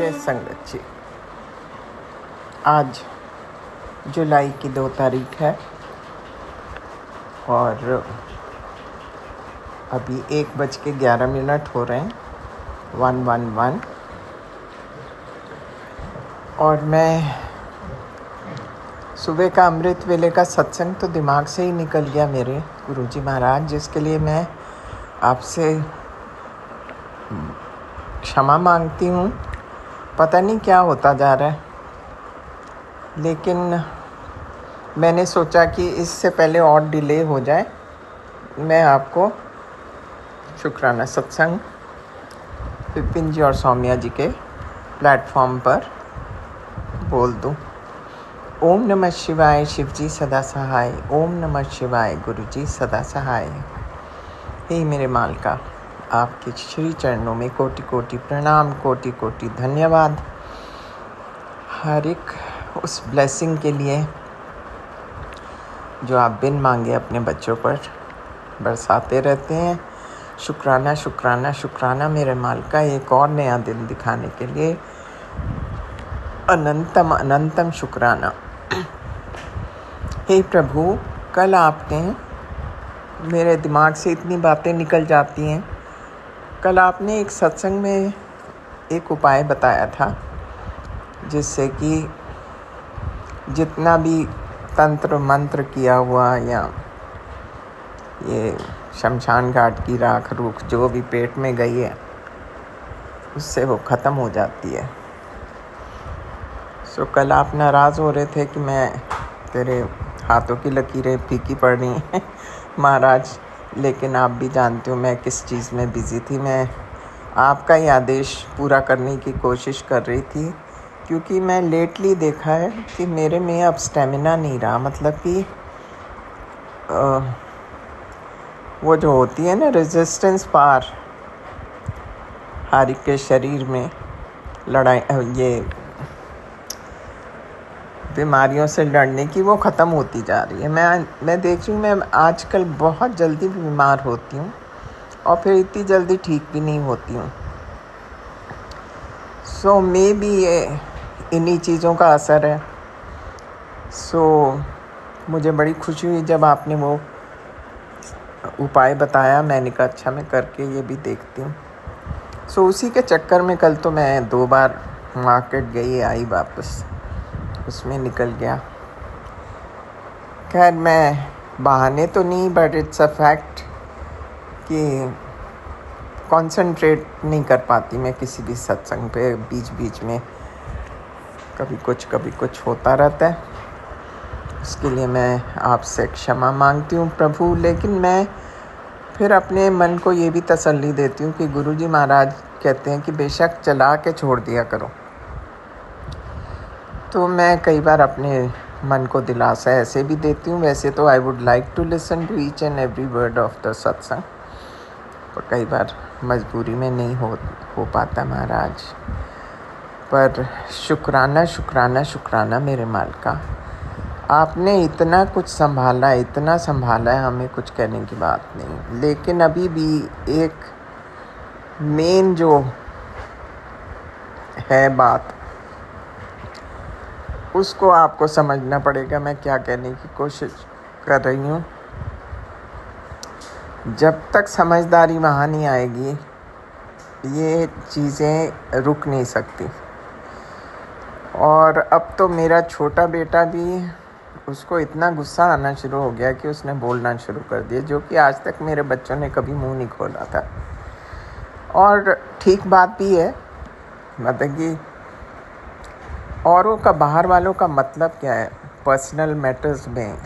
प्रिय संगत जी, आज जुलाई की 2 तारीख है और अभी 1:11 हो रहे हैं, 111। और मैं सुबह का अमृत वेले का सत्संग तो दिमाग से ही निकल गया मेरे गुरुजी महाराज, जिसके लिए मैं आपसे क्षमा मांगती हूँ। पता नहीं क्या होता जा रहा है, लेकिन मैंने सोचा कि इससे पहले और डिले हो जाए, मैं आपको शुक्राना सत्संग विपिन जी और सौम्या जी के प्लेटफॉर्म पर बोल दूँ। ओम नमः शिवाय, शिव जी सदा सहाय। ओम नमः शिवाय, गुरु जी सदा सहाय। हे मेरे मालका, आपके श्री चरणों में कोटि कोटि प्रणाम, कोटि कोटि धन्यवाद। हर एक उस ब्लेसिंग के लिए जो आप बिन मांगे अपने बच्चों पर बरसाते रहते हैं। शुक्राना शुक्राना शुक्राना मेरे मालका, एक और नया दिन दिखाने के लिए अनंतम अनंतम शुक्राना। हे प्रभु, कल आपने, मेरे दिमाग से इतनी बातें निकल जाती हैं, कल आपने एक सत्संग में एक उपाय बताया था जिससे कि जितना भी तंत्र मंत्र किया हुआ या ये शमशान घाट की राख रूख जो भी पेट में गई है, उससे वो ख़त्म हो जाती है। सो कल आप नाराज़ हो रहे थे कि मैं तेरे हाथों की लकीरें फीकी पड़ रही हैं महाराज, लेकिन आप भी जानते हो मैं किस चीज़ में बिज़ी थी। मैं आपका ही आदेश पूरा करने की कोशिश कर रही थी, क्योंकि मैं लेटली देखा है कि मेरे में अब स्टेमिना नहीं रहा। मतलब कि वो जो होती है ना रेजिस्टेंस पावर हर एक के शरीर में, लड़ाई ये बीमारियों से लड़ने की, वो ख़त्म होती जा रही है। मैं देख रही हूँ, मैं आजकल बहुत जल्दी बीमार होती हूँ और फिर इतनी जल्दी ठीक भी नहीं होती हूँ। सो मे बी ये इन्हीं चीज़ों का असर है। सो मुझे बड़ी खुशी हुई जब आपने वो उपाय बताया। मैंने कहा अच्छा, मैं करके ये भी देखती हूँ। सो उसी के चक्कर में कल तो मैं 2 बार मार्केट गई आई, वापस उसमें निकल गया। खैर, मैं बहाने तो नहीं, बट इट्स अ फैक्ट कि कंसंट्रेट नहीं कर पाती मैं किसी भी सत्संग पे। बीच बीच में कभी कुछ होता रहता है। उसके लिए मैं आपसे क्षमा मांगती हूँ प्रभु। लेकिन मैं फिर अपने मन को ये भी तसल्ली देती हूँ कि गुरुजी महाराज कहते हैं कि बेशक चला के छोड़ दिया करो। तो मैं कई बार अपने मन को दिलासा ऐसे भी देती हूँ। वैसे तो I would like to listen to each and every word of the satsang, पर कई बार मजबूरी में नहीं हो पाता महाराज। पर शुक्राना शुक्राना शुक्राना मेरे मालका, आपने इतना कुछ संभाला, इतना संभाला है, हमें कुछ कहने की बात नहीं। लेकिन अभी भी एक मेन जो है बात, उसको आपको समझना पड़ेगा। मैं क्या कहने की कोशिश कर रही हूँ, जब तक समझदारी वहाँ नहीं आएगी ये चीज़ें रुक नहीं सकती। और अब तो मेरा छोटा बेटा भी, उसको इतना गुस्सा आना शुरू हो गया कि उसने बोलना शुरू कर दिया, जो कि आज तक मेरे बच्चों ने कभी मुंह नहीं खोला था। और ठीक बात भी है, मतलब कि औरों का, बाहर वालों का मतलब क्या है, पर्सनल मैटर्स में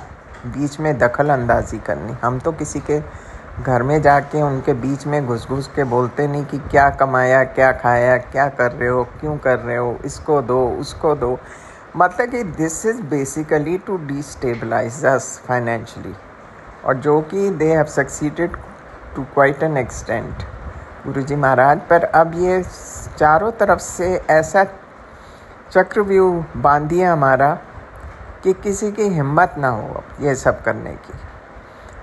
बीच में दखल अंदाजी करनी। हम तो किसी के घर में जाके उनके बीच में घुस के बोलते नहीं कि क्या कमाया, क्या खाया, क्या कर रहे हो, क्यों कर रहे हो, इसको दो उसको दो। मतलब कि this is basically to destabilize us financially, और जो कि they have succeeded to quite an extent गुरुजी महाराज। पर अब ये चारों तरफ से ऐसा चक्रव्यूह बांधिए हमारा कि किसी की हिम्मत ना हो ये सब करने की।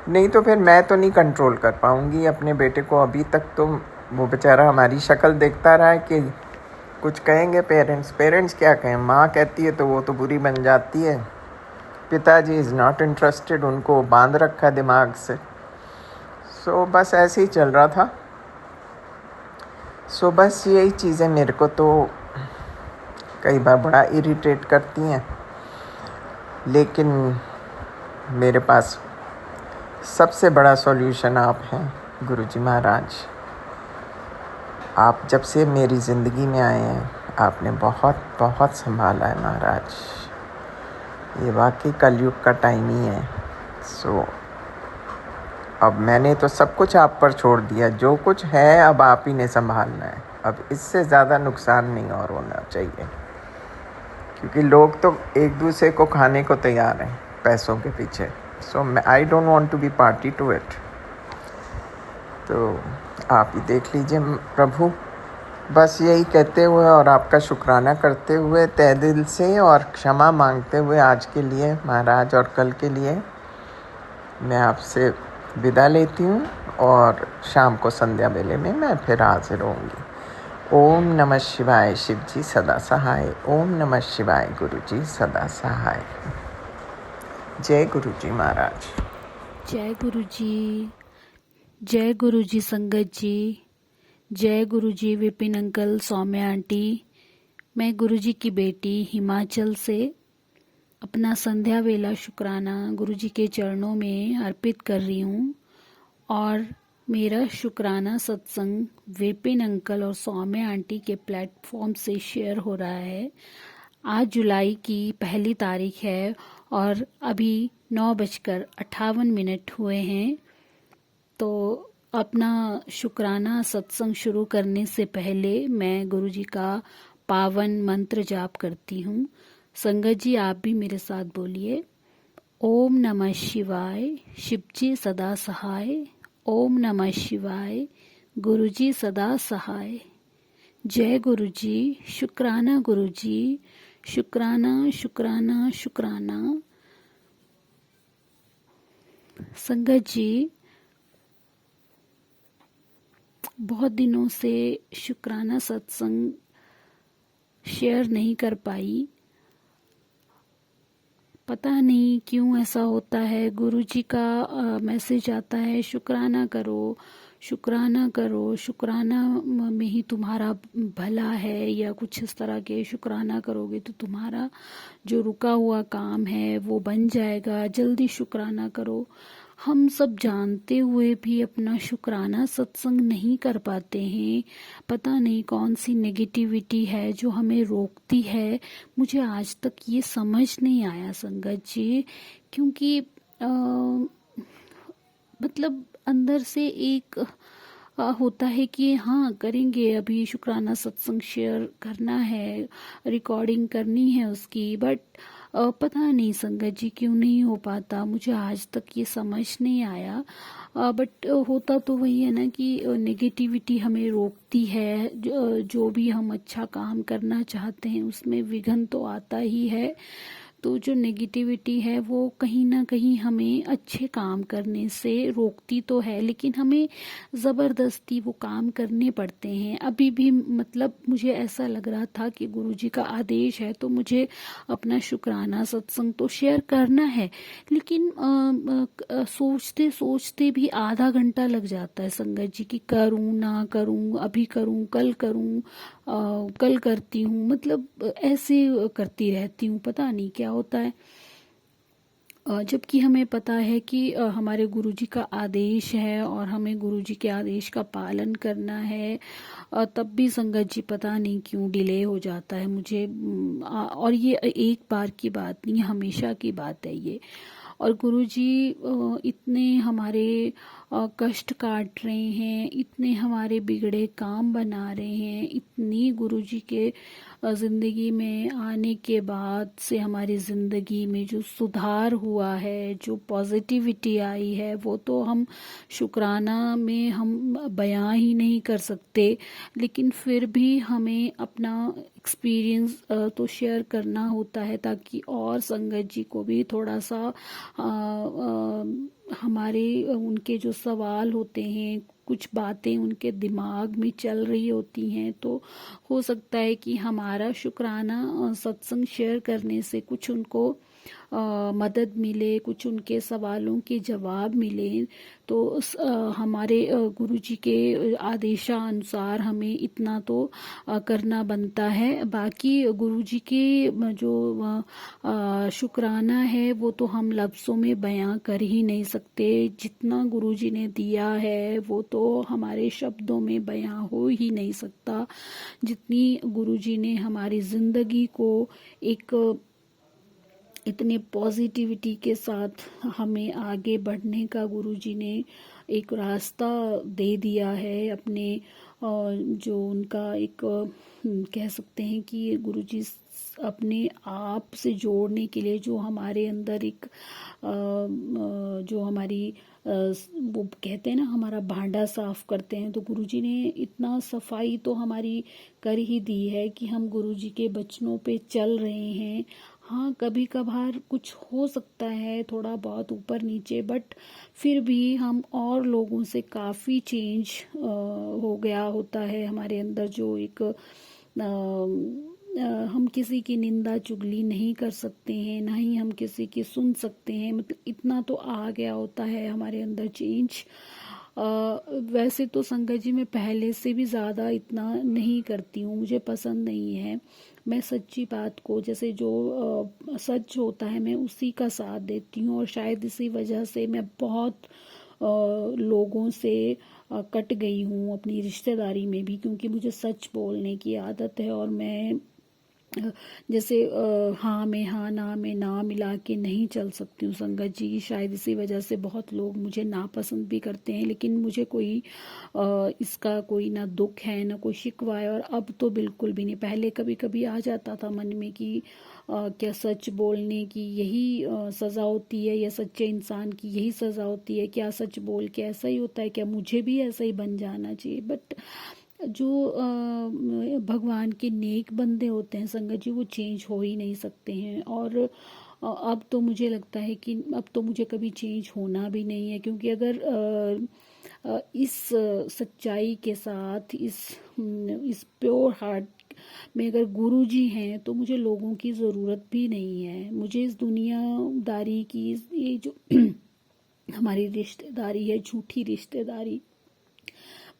नहीं तो फिर मैं तो नहीं कंट्रोल कर पाऊँगी अपने बेटे को। अभी तक तो वो बेचारा हमारी शक्ल देखता रहा है कि कुछ कहेंगे पेरेंट्स, पेरेंट्स क्या कहें, माँ कहती है तो वो तो बुरी बन जाती है। पिताजी इज़ नॉट इंटरेस्टेड, उनको बांध रखा है दिमाग से। सो बस ऐसे ही चल रहा था। सो बस यही चीज़ें मेरे को तो कई बार बड़ा इरिटेट करती हैं, लेकिन मेरे पास सबसे बड़ा सॉल्यूशन आप हैं गुरुजी महाराज। आप जब से मेरी ज़िंदगी में आए हैं आपने बहुत बहुत संभाला है महाराज। ये वाकई कलयुग का टाइम ही है। सो अब मैंने तो सब कुछ आप पर छोड़ दिया, जो कुछ है अब आप ही ने संभालना है। अब इससे ज़्यादा नुकसान नहीं और होना चाहिए, क्योंकि लोग तो एक दूसरे को खाने को तैयार हैं पैसों के पीछे। So I don't want to be party to it. तो आप ही देख लीजिए प्रभु। बस यही कहते हुए और आपका शुक्राना करते हुए तहे दिल से और क्षमा मांगते हुए आज के लिए महाराज और कल के लिए मैं आपसे विदा लेती हूँ, और शाम को संध्या वेले में मैं फिर हाजिर होंगी। ओम नमः शिवाय। शिव जी सदा सहाय। ओम नमः शिवाय। गुरु जी सदा सहाय। जय गुरु जी महाराज। जय गुरु जी। जय गुरु जी संगत जी। जय गुरु जी विपिन अंकल, सौम्या आंटी। मैं गुरु जी की बेटी हिमाचल से अपना संध्या वेला शुक्राना गुरु जी के चरणों में अर्पित कर रही हूँ। और मेरा शुक्राना सत्संग विपिन अंकल और सौम्या आंटी के प्लेटफॉर्म से शेयर हो रहा है। आज जुलाई की 1 तारीख है और अभी 9:58 हुए हैं। तो अपना शुक्राना सत्संग शुरू करने से पहले मैं गुरु जी का पावन मंत्र जाप करती हूँ। संगत जी आप भी मेरे साथ बोलिए। ओम नमः शिवाय। शिव जी सदा सहाय। ओम नमः शिवाय। गुरु जी सदा सहाय। जय गुरु जी। शुक्राना गुरु जी। शुक्राना शुक्राना शुक्राना। संगत जी बहुत दिनों से शुक्राना सत्संग शेयर नहीं कर पाई। पता नहीं क्यों ऐसा होता है। गुरुजी का मैसेज आता है शुक्राना करो, शुक्राना करो, शुक्राना में ही तुम्हारा भला है, या कुछ इस तरह के शुक्राना करोगे तो तुम्हारा जो रुका हुआ काम है वो बन जाएगा, जल्दी शुक्राना करो। हम सब जानते हुए भी अपना शुक्राना सत्संग नहीं कर पाते हैं। पता नहीं कौन सी नेगेटिविटी है जो हमें रोकती है। मुझे आज तक ये समझ नहीं आया संगत जी, क्योंकि मतलब अंदर से एक होता है कि हाँ करेंगे, अभी शुक्राना सत्संग शेयर करना है, रिकॉर्डिंग करनी है उसकी, बट पता नहीं संगत जी क्यों नहीं हो पाता। मुझे आज तक ये समझ नहीं आया। बट होता तो वही है ना कि नेगेटिविटी हमें रोकती है। जो भी हम अच्छा काम करना चाहते हैं उसमें विघ्न तो आता ही है। तो जो नेगेटिविटी है वो कहीं ना कहीं हमें अच्छे काम करने से रोकती तो है, लेकिन हमें ज़बरदस्ती वो काम करने पड़ते हैं। अभी भी मतलब मुझे ऐसा लग रहा था कि गुरुजी का आदेश है तो मुझे अपना शुक्राना सत्संग तो शेयर करना है, लेकिन सोचते सोचते भी आधा घंटा लग जाता है संगत जी कि करूं ना करूं, अभी करूं, कल करूं, कल करती हूँ, मतलब ऐसे करती रहती हूँ। पता नहीं क्या होता है। जबकि हमें पता है कि हमारे गुरुजी का आदेश है और हमें गुरुजी के आदेश का पालन करना है, तब भी संगत जी पता नहीं क्यों डिले हो जाता है मुझे। और ये एक बार की बात नहीं, हमेशा की बात है ये। और गुरुजी इतने हमारे कष्ट काट रहे हैं, इतने हमारे बिगड़े काम बना रहे हैं। इतनी गुरुजी के जिंदगी में आने के बाद से हमारी जिंदगी में जो सुधार हुआ है, जो पॉजिटिविटी आई है, वो तो हम शुक्राना में हम बयां ही नहीं कर सकते। लेकिन फिर भी हमें अपना एक्सपीरियंस तो शेयर करना होता है, ताकि और संगत जी को भी थोड़ा सा हमारे उनके जो सवाल होते हैं, कुछ बातें उनके दिमाग में चल रही होती हैं, तो हो सकता है कि हमारा शुक्राना सत्संग शेयर करने से कुछ उनको मदद मिले, कुछ उनके सवालों के जवाब मिले। तो हमारे गुरुजी के आदेशानुसार हमें इतना तो करना बनता है। बाकी गुरुजी के जो शुक्राना है वो तो हम लफ्ज़ों में बयां कर ही नहीं सकते। जितना गुरुजी ने दिया है वो तो हमारे शब्दों में बयां हो ही नहीं सकता। जितनी गुरुजी ने हमारी ज़िंदगी को एक इतने पॉजिटिविटी के साथ हमें आगे बढ़ने का गुरुजी ने एक रास्ता दे दिया है। अपने जो उनका एक कह सकते हैं कि गुरुजी अपने आप से जोड़ने के लिए जो हमारे अंदर एक जो हमारी वो कहते हैं ना, हमारा भांडा साफ करते हैं, तो गुरुजी ने इतना सफाई तो हमारी कर ही दी है कि हम गुरुजी के बचनों पे चल रहे हैं। हाँ, कभी कभार कुछ हो सकता है थोड़ा बहुत ऊपर नीचे, बट फिर भी हम और लोगों से काफ़ी चेंज हो गया होता है हमारे अंदर। जो एक हम किसी की निंदा चुगली नहीं कर सकते हैं, ना ही हम किसी की सुन सकते हैं। मतलब इतना तो आ गया होता है हमारे अंदर चेंज। वैसे तो संगत जी मैं पहले से भी ज़्यादा इतना नहीं करती हूँ, मुझे पसंद नहीं है। मैं सच्ची बात को, जैसे जो सच होता है, मैं उसी का साथ देती हूँ। और शायद इसी वजह से मैं बहुत लोगों से कट गई हूँ अपनी रिश्तेदारी में भी, क्योंकि मुझे सच बोलने की आदत है। और मैं जैसे हाँ में हाँ, ना में ना मिला के नहीं चल सकती हूँ संगत जी। शायद इसी वजह से बहुत लोग मुझे नापसंद भी करते हैं, लेकिन मुझे कोई इसका कोई ना दुख है ना कोई शिकवा है। और अब तो बिल्कुल भी नहीं। पहले कभी कभी आ जाता था मन में कि क्या सच बोलने की यही सज़ा होती है, या सच्चे इंसान की यही सज़ा होती है? क्या सच बोल के ऐसा ही होता है? क्या मुझे भी ऐसा ही बन जाना चाहिए? बट जो भगवान के नेक बंदे होते हैं संगत जी, वो चेंज हो ही नहीं सकते हैं। और अब तो मुझे लगता है कि अब तो मुझे कभी चेंज होना भी नहीं है, क्योंकि अगर इस सच्चाई के साथ, इस प्योर हार्ट में अगर गुरु जी हैं, तो मुझे लोगों की ज़रूरत भी नहीं है। मुझे इस दुनियादारी की, ये जो हमारी रिश्तेदारी है, झूठी रिश्तेदारी,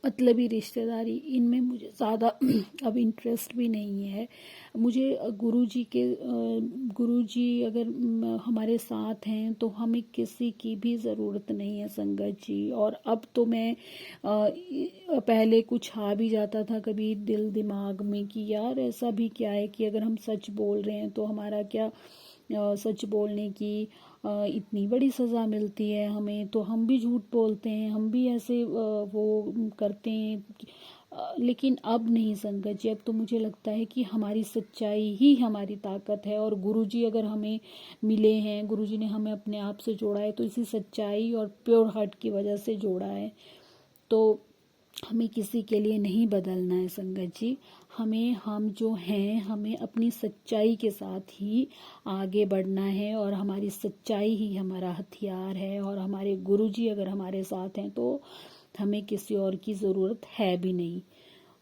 मतलबी रिश्तेदारी, इनमें मुझे ज़्यादा अब इंटरेस्ट भी नहीं है। मुझे गुरुजी अगर हमारे साथ हैं तो हमें किसी की भी ज़रूरत नहीं है संगत जी। और अब तो मैं पहले कुछ आ भी जाता था कभी दिल दिमाग में कि यार ऐसा भी क्या है कि अगर हम सच बोल रहे हैं तो हमारा क्या सच बोलने की इतनी बड़ी सज़ा मिलती है हमें, तो हम भी झूठ बोलते हैं, हम भी ऐसे वो करते हैं। लेकिन अब नहीं संगत जी, अब तो मुझे लगता है कि हमारी सच्चाई ही हमारी ताकत है। और गुरुजी अगर हमें मिले हैं, गुरुजी ने हमें अपने आप से जोड़ा है, तो इसी सच्चाई और प्योर हार्ट की वजह से जोड़ा है। तो हमें किसी के लिए नहीं बदलना है संगत जी। हमें, हम जो हैं, हमें अपनी सच्चाई के साथ ही आगे बढ़ना है। और हमारी सच्चाई ही हमारा हथियार है। और हमारे गुरुजी अगर हमारे साथ हैं तो हमें किसी और की ज़रूरत है भी नहीं।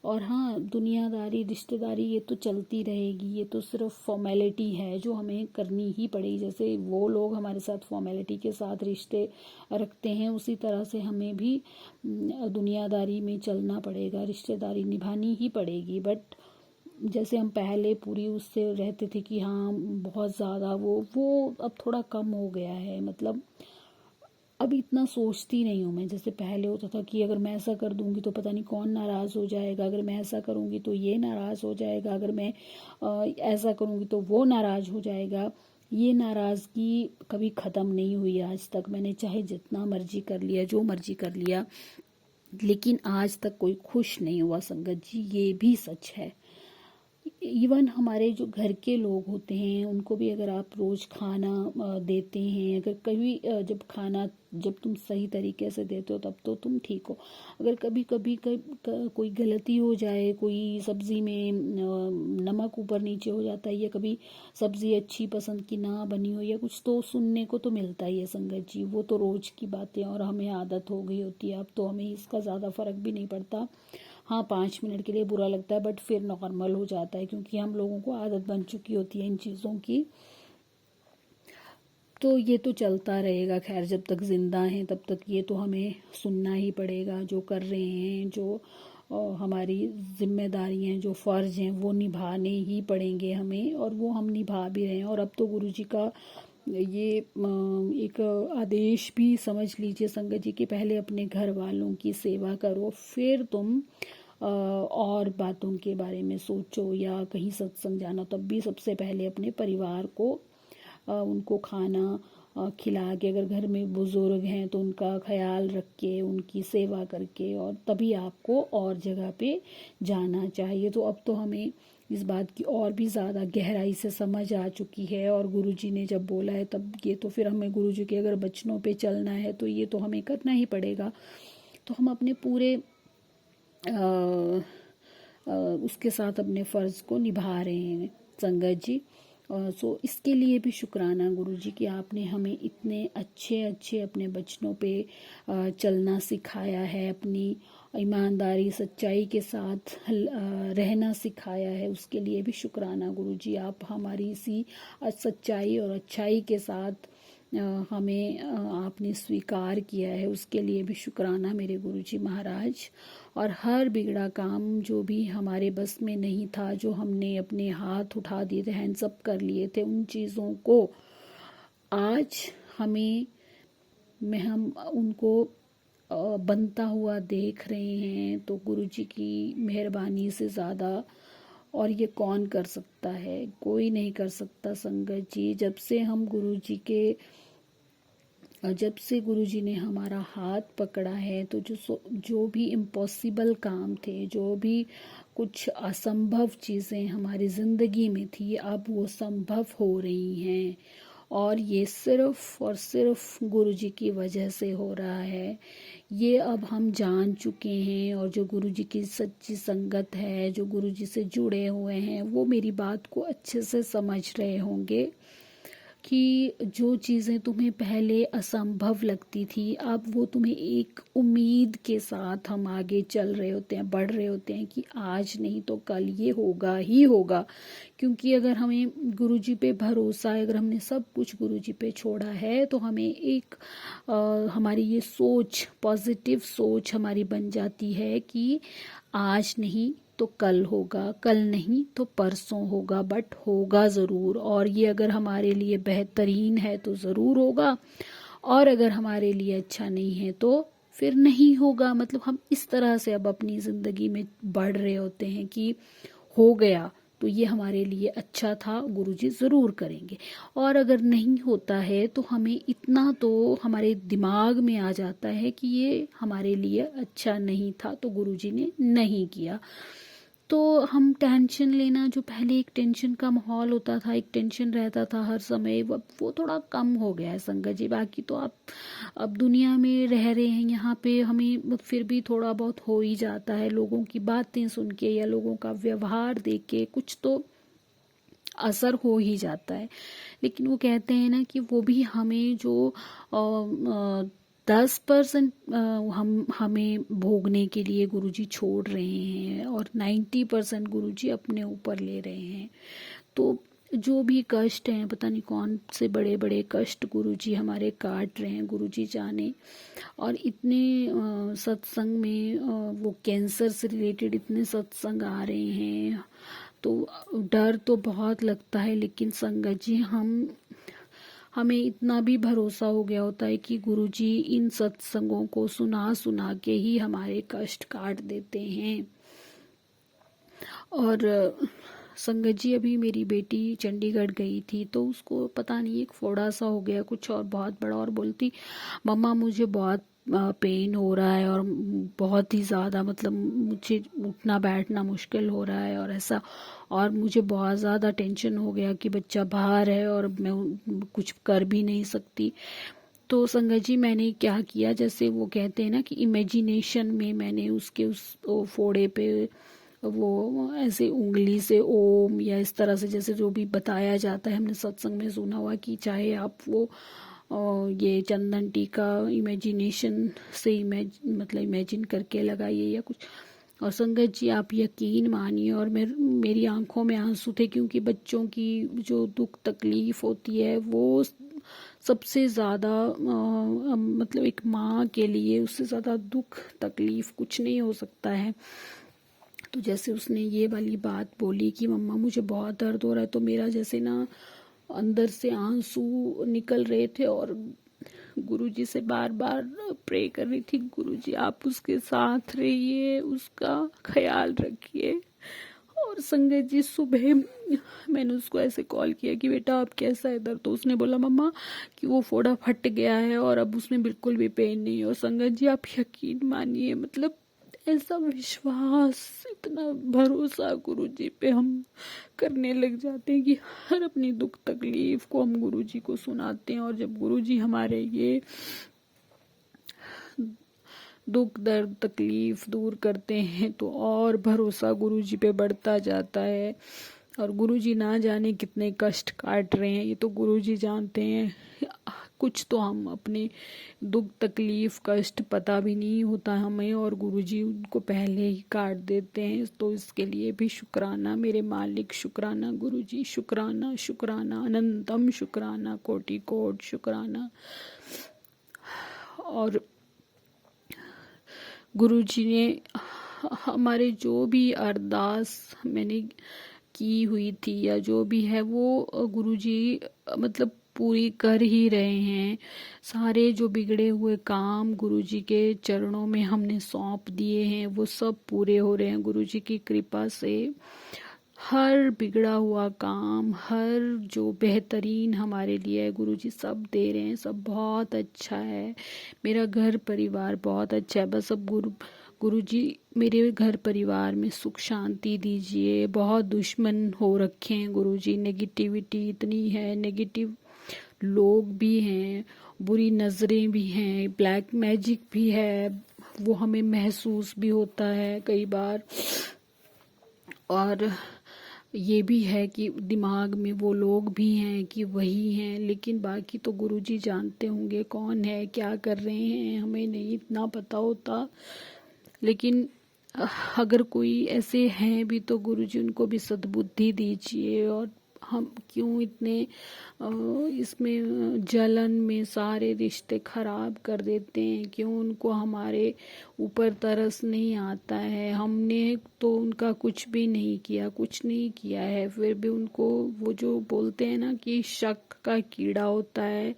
और हाँ, दुनियादारी रिश्तेदारी ये तो चलती रहेगी, ये तो सिर्फ फॉर्मेलिटी है जो हमें करनी ही पड़ेगी। जैसे वो लोग हमारे साथ फॉर्मेलिटी के साथ रिश्ते रखते हैं, उसी तरह से हमें भी दुनियादारी में चलना पड़ेगा, रिश्तेदारी निभानी ही पड़ेगी। बट जैसे हम पहले पूरी उससे रहते थे कि हाँ बहुत ज़्यादा, वो अब थोड़ा कम हो गया है। मतलब अब इतना सोचती नहीं हूँ मैं, जैसे पहले होता था कि अगर मैं ऐसा कर दूंगी तो पता नहीं कौन नाराज़ हो जाएगा, अगर मैं ऐसा करूंगी तो ये नाराज़ हो जाएगा, अगर मैं ऐसा करूंगी तो वो नाराज़ हो जाएगा। ये नाराज़गी कभी ख़त्म नहीं हुई आज तक। मैंने चाहे जितना मर्जी कर लिया, जो मर्जी कर लिया, लेकिन आज तक कोई खुश नहीं हुआ संगत जी, ये भी सच है। इवन हमारे जो घर के लोग होते हैं उनको भी अगर आप रोज़ खाना देते हैं, अगर कभी जब तुम सही तरीके से देते हो तब तो तुम ठीक हो। अगर कभी कभी कोई गलती हो जाए, कोई सब्ज़ी में नमक ऊपर नीचे हो जाता है, या कभी सब्ज़ी अच्छी पसंद की ना बनी हो या कुछ, तो सुनने को तो मिलता ही है संगत जी। वो तो रोज़ की बातें, और हमें आदत हो गई होती है अब, तो हमें इसका ज़्यादा फर्क भी नहीं पड़ता। हाँ, 5 मिनट के लिए बुरा लगता है, बट फिर नॉर्मल हो जाता है, क्योंकि हम लोगों को आदत बन चुकी होती है इन चीज़ों की। तो ये तो चलता रहेगा, खैर जब तक जिंदा हैं तब तक ये तो हमें सुनना ही पड़ेगा। जो कर रहे हैं, जो हमारी जिम्मेदारी हैं, जो फ़र्ज़ हैं, वो निभाने ही पड़ेंगे हमें, और वो हम निभा भी रहे हैं। और अब तो गुरुजी का ये एक आदेश भी समझ लीजिए संगत जी, कि पहले अपने घर वालों की सेवा करो, फिर तुम और बातों के बारे में सोचो, या कहीं सत्संग जाना, तब भी सबसे पहले अपने परिवार को उनको खाना खिला के, अगर घर में बुज़ुर्ग हैं तो उनका ख्याल रख के, उनकी सेवा करके, और तभी आपको और जगह पे जाना चाहिए। तो अब तो हमें इस बात की और भी ज़्यादा गहराई से समझ आ चुकी है, और गुरुजी ने जब बोला है तब ये तो फिर हमें गुरुजी के अगर वचनों पे चलना है तो ये तो हमें करना ही पड़ेगा। तो हम अपने पूरे उसके साथ अपने फ़र्ज़ को निभा रहे हैं संगत जी। सो इसके लिए भी शुक्राना गुरुजी कि आपने हमें इतने अच्छे अच्छे अपने बचनों पे चलना सिखाया है, अपनी ईमानदारी सच्चाई के साथ रहना सिखाया है। उसके लिए भी शुक्राना गुरुजी, आप हमारी इसी सच्चाई और अच्छाई के साथ हमें आपने स्वीकार किया है, उसके लिए भी शुक्राना मेरे गुरुजी महाराज। और हर बिगड़ा काम जो भी हमारे बस में नहीं था, जो हमने अपने हाथ उठा दिए थे, हैंड्स अप कर लिए थे, उन चीज़ों को आज हम उनको बनता हुआ देख रहे हैं। तो गुरुजी की मेहरबानी से ज़्यादा और ये कौन कर सकता है? कोई नहीं कर सकता संगत जी। जब से गुरुजी ने हमारा हाथ पकड़ा है, तो जो भी इम्पॉसिबल काम थे, जो भी कुछ असंभव चीज़ें हमारी ज़िंदगी में थी, अब वो संभव हो रही हैं। और ये सिर्फ और सिर्फ गुरुजी की वजह से हो रहा है। ये अब हम जान चुके हैं, और जो गुरुजी की सच्ची संगत है, जो गुरुजी से जुड़े हुए हैं, वो मेरी बात को अच्छे से समझ रहे होंगे कि जो चीज़ें तुम्हें पहले असंभव लगती थी, अब वो तुम्हें एक उम्मीद के साथ हम आगे चल रहे होते हैं, बढ़ रहे होते हैं कि आज नहीं तो कल ये होगा ही होगा। क्योंकि अगर हमें गुरुजी पे भरोसा है, अगर हमने सब कुछ गुरुजी पे छोड़ा है, तो हमें हमारी ये सोच, पॉजिटिव सोच हमारी बन जाती है कि आज नहीं तो कल होगा, कल नहीं तो परसों होगा, बट होगा ज़रूर। और ये अगर हमारे लिए बेहतरीन है तो ज़रूर होगा, और अगर हमारे लिए अच्छा नहीं है तो फिर नहीं होगा। मतलब हम इस तरह से अब अपनी ज़िंदगी में बढ़ रहे होते हैं कि हो गया तो ये हमारे लिए अच्छा था, गुरुजी ज़रूर करेंगे। और अगर नहीं होता है तो हमें इतना तो हमारे दिमाग में आ जाता है कि ये हमारे लिए अच्छा नहीं था, तो गुरुजी ने नहीं किया। तो हम टेंशन लेना, जो पहले एक टेंशन का माहौल होता था, एक टेंशन रहता था हर समय, वो थोड़ा कम हो गया है संगत जी। बाकी तो आप अब दुनिया में रह रहे हैं, यहाँ पे हमें फिर भी थोड़ा बहुत हो ही जाता है, लोगों की बातें सुन के या लोगों का व्यवहार देख के कुछ तो असर हो ही जाता है। लेकिन वो कहते हैं ना कि वो भी हमें जो 10% हम हमें भोगने के लिए गुरुजी छोड़ रहे हैं, और 90% गुरुजी अपने ऊपर ले रहे हैं। तो जो भी कष्ट हैं, पता नहीं कौन से बड़े बड़े कष्ट गुरुजी हमारे काट रहे हैं, गुरुजी जाने। और इतने सत्संग में वो कैंसर से रिलेटेड इतने सत्संग आ रहे हैं, तो डर तो बहुत लगता है। लेकिन संगत जी, हमें इतना भी भरोसा हो गया होता है कि गुरुजी इन सत्संगों को सुना सुना के ही हमारे कष्ट काट देते हैं। और संगत जी, अभी मेरी बेटी चंडीगढ़ गई थी, तो उसको पता नहीं एक फोड़ा सा हो गया कुछ, और बहुत बड़ा, और बोलती मम्मा मुझे बहुत पेन हो रहा है और बहुत ही ज़्यादा मतलब मुझे उठना बैठना मुश्किल हो रहा है और ऐसा, और मुझे बहुत ज़्यादा टेंशन हो गया कि बच्चा बाहर है और मैं कुछ कर भी नहीं सकती। तो संगत जी मैंने क्या किया, जैसे वो कहते हैं ना कि इमेजिनेशन में मैंने उसके उस फोड़े पे वो ऐसे उंगली से ओम या इस तरह से जैसे जो भी बताया जाता है, हमने सत्संग में सुना हुआ कि चाहे आप वो ये चंदन टीका इमेजिनेशन से मतलब इमेजिन करके लगाइए या कुछ। और संगत जी आप यकीन मानिए, और मेरी आंखों में आंसू थे, क्योंकि बच्चों की जो दुख तकलीफ होती है वो सबसे ज़्यादा मतलब एक माँ के लिए उससे ज़्यादा दुख तकलीफ कुछ नहीं हो सकता है। तो जैसे उसने ये वाली बात बोली कि मम्मा मुझे बहुत दर्द हो रहा है, तो मेरा जैसे ना अंदर से आंसू निकल रहे थे और गुरुजी से बार बार प्रे कर रही थी, गुरुजी आप उसके साथ रहिए, उसका ख्याल रखिए। और संगत जी सुबह मैंने उसको ऐसे कॉल किया कि बेटा अब कैसा है दर्द, तो उसने बोला मम्मा कि वो फोड़ा फट गया है और अब उसमें बिल्कुल भी पेन नहीं है। और संगत जी आप यकीन मानिए, मतलब ऐसा विश्वास, इतना भरोसा गुरु जी पे हम करने लग जाते हैं कि हर अपनी दुख तकलीफ को हम गुरु जी को सुनाते हैं। और जब गुरु जी हमारे ये दुख दर्द तकलीफ दूर करते हैं तो और भरोसा गुरु जी पे बढ़ता जाता है। और गुरु जी ना जाने कितने कष्ट काट रहे हैं, ये तो गुरु जी जानते हैं। कुछ तो हम अपने दुख तकलीफ कष्ट पता भी नहीं होता हमें, और गुरु जी उनको पहले ही काट देते हैं। तो इसके लिए भी शुक्राना मेरे मालिक, शुक्राना गुरु जी, शुक्राना शुक्राना अनंतम शुक्राना, कोटि कोट शुक्राना। और गुरु जी ने हमारे जो भी अरदास मैंने की हुई थी या जो भी है वो गुरुजी मतलब पूरी कर ही रहे हैं। सारे जो बिगड़े हुए काम गुरुजी के चरणों में हमने सौंप दिए हैं, वो सब पूरे हो रहे हैं गुरुजी की कृपा से। हर बिगड़ा हुआ काम, हर जो बेहतरीन हमारे लिए है गुरुजी सब दे रहे हैं, सब बहुत अच्छा है। मेरा घर परिवार बहुत अच्छा है, बस अब गुरुजी मेरे घर परिवार में सुख शांति दीजिए। बहुत दुश्मन हो रखे हैं गुरुजी, नेगेटिविटी इतनी है, नेगेटिव लोग भी हैं, बुरी नज़रें भी हैं, ब्लैक मैजिक भी है, वो हमें महसूस भी होता है कई बार। और ये भी है कि दिमाग में वो लोग भी हैं कि वही हैं, लेकिन बाकी तो गुरुजी जानते होंगे कौन है क्या कर रहे हैं, हमें नहीं इतना पता होता। लेकिन अगर कोई ऐसे हैं भी तो गुरुजी उनको भी सद्बुद्धि दीजिए। और हम क्यों इतने इसमें जलन में सारे रिश्ते खराब कर देते हैं, क्यों उनको हमारे ऊपर तरस नहीं आता है। हमने तो उनका कुछ भी नहीं किया, कुछ नहीं किया है, फिर भी उनको वो जो बोलते हैं ना कि शक का कीड़ा होता है,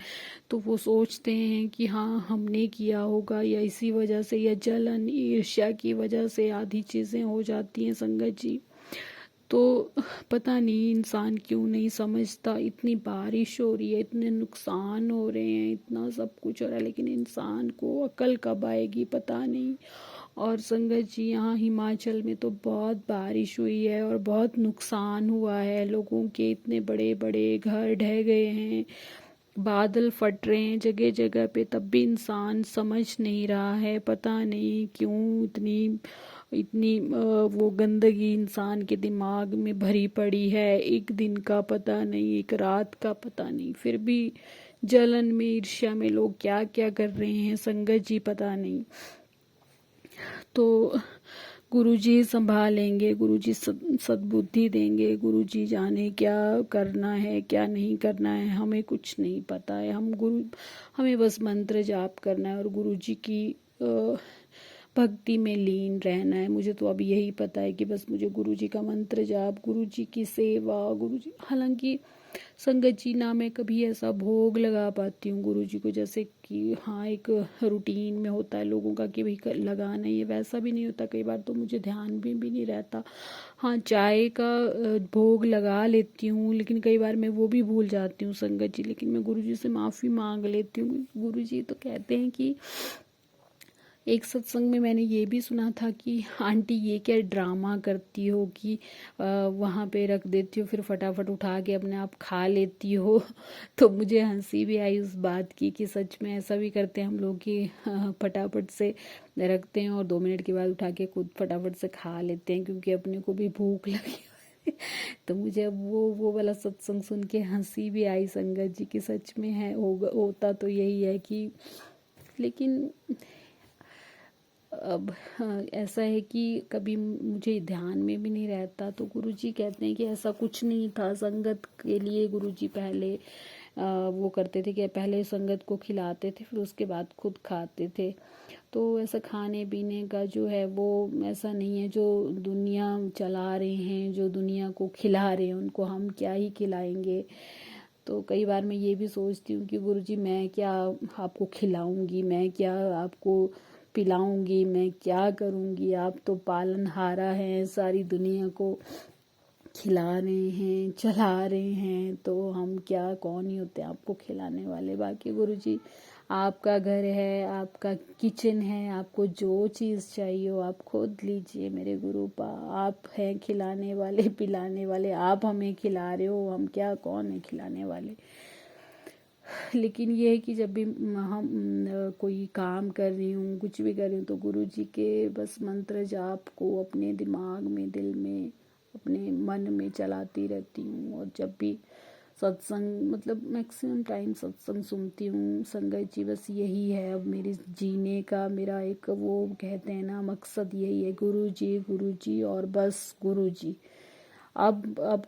तो वो सोचते हैं कि हाँ हमने किया होगा, या इसी वजह से, या जलन ईर्ष्या की वजह से आधी चीज़ें हो जाती हैं संगत जी। तो पता नहीं इंसान क्यों नहीं समझता, इतनी बारिश हो रही है, इतने नुकसान हो रहे हैं, इतना सब कुछ हो रहा है, लेकिन इंसान को अकल कब आएगी पता नहीं। और संगत जी यहाँ हिमाचल में तो बहुत बारिश हुई है और बहुत नुकसान हुआ है, लोगों के इतने बड़े बड़े घर ढह गए हैं, बादल फट रहे हैं जगह जगह पे, तब भी इंसान समझ नहीं रहा है। पता नहीं क्यों इतनी इतनी वो गंदगी इंसान के दिमाग में भरी पड़ी है। एक दिन का पता नहीं, एक रात का पता नहीं, फिर भी जलन में ईर्ष्या में लोग क्या क्या कर रहे हैं संगत जी पता नहीं। तो गुरुजी संभालेंगे, गुरुजी सद्बुद्धि देंगे, गुरुजी जाने क्या करना है क्या नहीं करना है, हमें कुछ नहीं पता है। हमें बस मंत्र जाप करना है और गुरुजी की भक्ति में लीन रहना है। मुझे तो अब यही पता है कि बस मुझे गुरुजी का मंत्र जाप, गुरुजी की सेवा, गुरुजी, हालांकि संगत जी ना मैं कभी ऐसा भोग लगा पाती हूँ गुरु जी को, जैसे कि हाँ एक रूटीन में होता है लोगों का कि भाई लगाना ही है, वैसा भी नहीं होता। कई बार तो मुझे ध्यान भी नहीं रहता। हाँ चाय का भोग लगा लेती हूँ, लेकिन कई बार मैं वो भी भूल जाती हूँ संगत जी, लेकिन मैं गुरु जी से माफ़ी मांग लेती हूँ। गुरु जी तो कहते हैं कि एक सत्संग में मैंने ये भी सुना था कि आंटी ये क्या ड्रामा करती हो कि वहाँ पे रख देती हो फिर फटाफट उठा के अपने आप खा लेती हो। तो मुझे हंसी भी आई उस बात की कि सच में ऐसा भी करते हैं हम लोग कि फटाफट से रखते हैं और 2 मिनट के बाद उठा के खुद फटाफट से खा लेते हैं क्योंकि अपने को भी भूख लगी। तो मुझे अब वो वाला सत्संग सुन के हंसी भी आई संगत जी की सच में है होता तो यही है कि लेकिन अब हाँ, ऐसा है कि कभी मुझे ध्यान में भी नहीं रहता तो गुरुजी कहते हैं कि ऐसा कुछ नहीं था। संगत के लिए गुरुजी पहले वो करते थे कि पहले संगत को खिलाते थे फिर उसके बाद खुद खाते थे। तो ऐसा खाने पीने का जो है वो ऐसा नहीं है। जो दुनिया चला रहे हैं जो दुनिया को खिला रहे हैं उनको हम क्या ही खिलाएंगे। तो कई बार मैं ये भी सोचती हूँ कि गुरुजी मैं क्या आपको खिलाऊंगी, मैं क्या आपको पिलाऊंगी, मैं क्या करूंगी। आप तो पालनहारा हैं, सारी दुनिया को खिला रहे हैं चला रहे हैं तो हम क्या कौन ही होते हैं आपको खिलाने वाले। बाकी गुरुजी आपका घर है, आपका किचन है, आपको जो चीज़ चाहिए हो आप खुद लीजिए मेरे गुरुपा। आप हैं खिलाने वाले पिलाने वाले, आप हमें खिला रहे हो, हम क्या कौन है खिलाने वाले। लेकिन ये है कि जब भी हम कोई काम कर रही हूँ कुछ भी कर रही हूँ तो गुरुजी के बस मंत्र जाप को अपने दिमाग में दिल में अपने मन में चलाती रहती हूँ। और जब भी सत्संग मतलब मैक्सिमम टाइम सत्संग सुनती हूँ। संगत जी बस यही है अब मेरे जीने का मेरा एक वो कहते हैं ना मकसद यही है, गुरु जी और बस गुरु जी। अब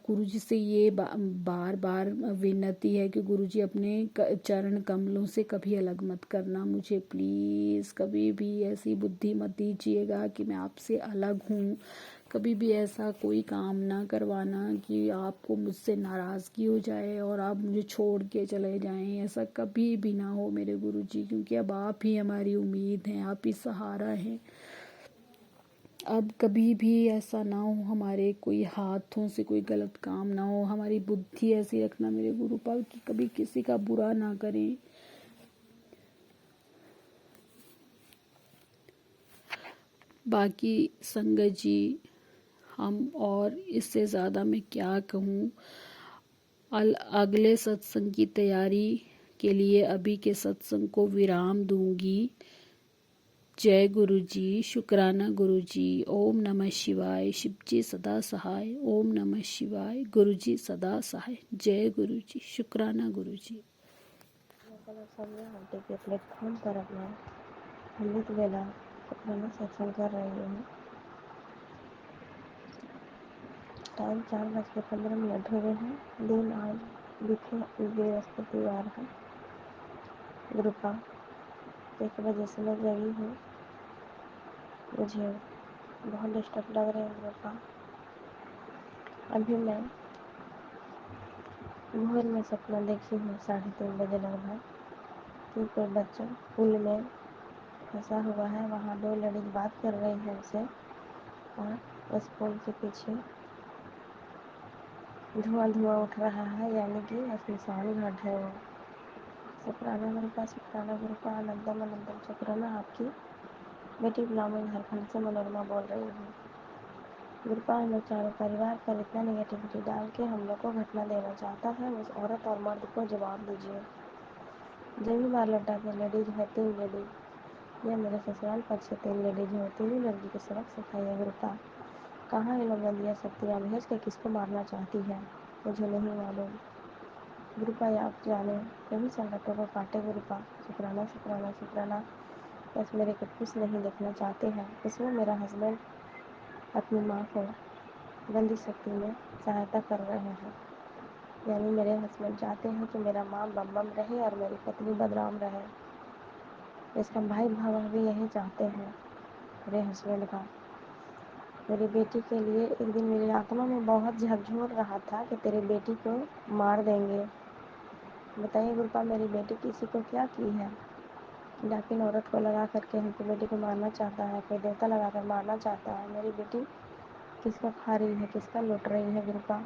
गुरुजी से ये बार बार विनती है कि गुरुजी अपने चरण कमलों से कभी अलग मत करना मुझे प्लीज़। कभी भी ऐसी बुद्धि मत दीजिएगा कि मैं आपसे अलग हूँ। कभी भी ऐसा कोई काम ना करवाना कि आपको मुझसे नाराज़गी हो जाए और आप मुझे छोड़ के चले जाएं। ऐसा कभी भी ना हो मेरे गुरुजी, क्योंकि अब आप ही हमारी उम्मीद हैं, आप ही सहारा हैं। अब कभी भी ऐसा ना हो हमारे कोई हाथों से कोई गलत काम ना हो। हमारी बुद्धि ऐसी रखना मेरे गुरुपाल कि कभी किसी का बुरा ना करें। बाकी संगत जी हम और इससे ज़्यादा मैं क्या कहूँ। अगले सत्संग की तैयारी के लिए अभी के सत्संग को विराम दूंगी। जय गुरु जी, शुक्राना गुरु जी। ओम नमः शिवाय, शिव जी सदा सहाय। ओम नमः शिवाय, गुरु जी सदा सहाय। जय गुरु जी, शुक्राना गुरु जी। के प्लेटफॉर्म पर अपना अमृत वेला शुक्राना सत्संग कर रही हूँ। टाइम 4:15 हुए हैं। दिन आज बीते बृहस्पतिवार है। गुरुपा 1 बजे से मैं जगी हूँ। मुझे बहुत डिस्टर्ब लग रहे हैं गुरुपा। अभी मैं भोर में सपना देखी हूँ 3:30 बजे लगभग कि कोई बच्चा पुल में फंसा हुआ है। वहाँ 2 लेडीज बात कर रही हैं उसे और उस पुल के पीछे धुआं धुआं उठ रहा है, यानी कि श्मशान घाट है वो। शुक्राना गुरुपा अनंतम अनंतम शुक्राना। आपकी बेटी ग्रामीण झारखंड से मनोरमा बोल रही हूँ। गुरुपा हम लोग चारों परिवार पर इतना नेगेटिविटी डाल के हम लोग को घटना देना चाहता है। उस औरत और मर्द को जवाब दीजिए। जब भी मार लौटा के लेडीज है 3 लेडीज, ये मेरे ससुराल पर से 3 लेडीज है, 3 लड़की के सबक सिखाइए गुरुपा। कहाँ ये लोग गंदिया शक्तियाँ भेज के किसको मारना चाहती है मुझे नहीं मालूम। गुरुपा आप जाने कभी संगठनों को काटे गुरुपा। शुक्राना। बस मेरे को खुश नहीं देखना चाहते हैं। इसमें मेरा हस्बैंड अपनी माँ को गंदी शक्ति में सहायता कर रहे हैं, यानी मेरे हस्बैंड चाहते हैं कि मेरा माँ बम बम रहे और मेरी पत्नी बदनाम रहे। इसका भाई भाव भी यही चाहते हैं मेरे हस्बैंड का। मेरी बेटी के लिए एक दिन मेरी आत्मा में बहुत झकझोर रहा था कि तेरी बेटी को मार देंगे। बताइए गुरुपा मेरी बेटी किसी को क्या की है। डाकिन औरत को लगा करके हमको बेटी को मारना चाहता है, कोई देवता लगा कर मारना चाहता है। मेरी बेटी किसको खा रही है, किसका लूट रही है गुरुपा।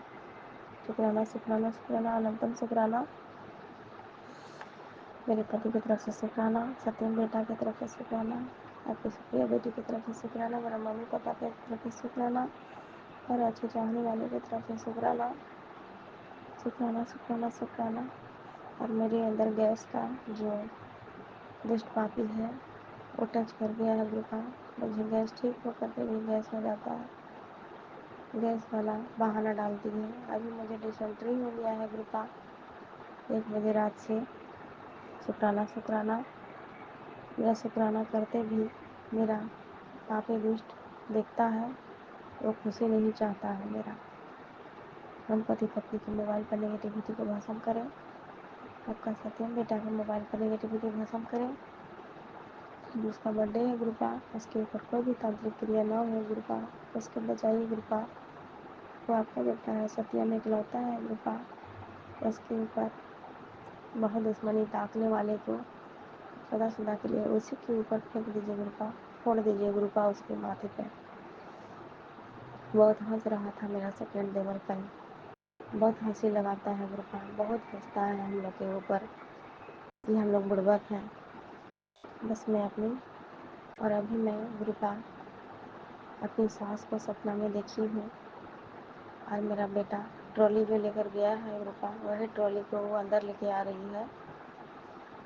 शुक्राना अनंतम शुक्राना। मेरे पति की तरफ से शुक्राना, सत्यम बेटा की तरफ से शुक्राना। आपके शुक्रिया बेटी की तरफ से शुक्राना, मेरा मम्मी पापा की तरफ से शुक्राना और अच्छे चाहने वाले की तरफ से शुक्राना, शुक्राना शुक्राना शुक्राना। और मेरे अंदर गैस का जो दुष्ट पापी है वो टच कर गया है गुरुपा। मुझे गैस ठीक होकर के भी गैस हो जाता है, गैस वाला बहाना डालती है। अभी मुझे डिसेंट्री हो गया है गुरुपा 1 बजे रात से। शुक्राना शुक्राना, मेरा शुक्राना करते भी मेरा पापी दुष्ट देखता है, वो खुशी नहीं चाहता है मेरा। हम पति पत्नी के मोबाइल पर नेगेटिविटी को भस्म करें। आपका सत्यम बेटा के मोबाइल पर नेगेटिविटी भस्म करें। जिसका बर्थडे है गुरुपा, उसके ऊपर कोई भी तांत्रिक क्रिया ना हो गुरुपा, उसको बचाइए गुरुपा। वो आपका बेटा है, सत्यम इकलौता है गुरुपा, उसके ऊपर बहुत दुश्मनी ताकने वाले को सदा सदा के लिए उसी के ऊपर फेंक दीजिए गुरुपा, फोड़ दीजिए गुरुपा उसके माथे पे। बहुत हंस रहा था मेरा सेकंड देवर कल, बहुत हंसी लगाता है गुरुपा, बहुत हंसता है हम लोग के ऊपर कि हम लोग बुड़बक हैं। बस मैं अपनी और अभी मैं गुरुपा अपनी सास को सपना में देखी हूँ और मेरा बेटा ट्रॉली जो लेकर गया है गुरुपा, वही ट्रॉली को वो अंदर लेके आ रही है।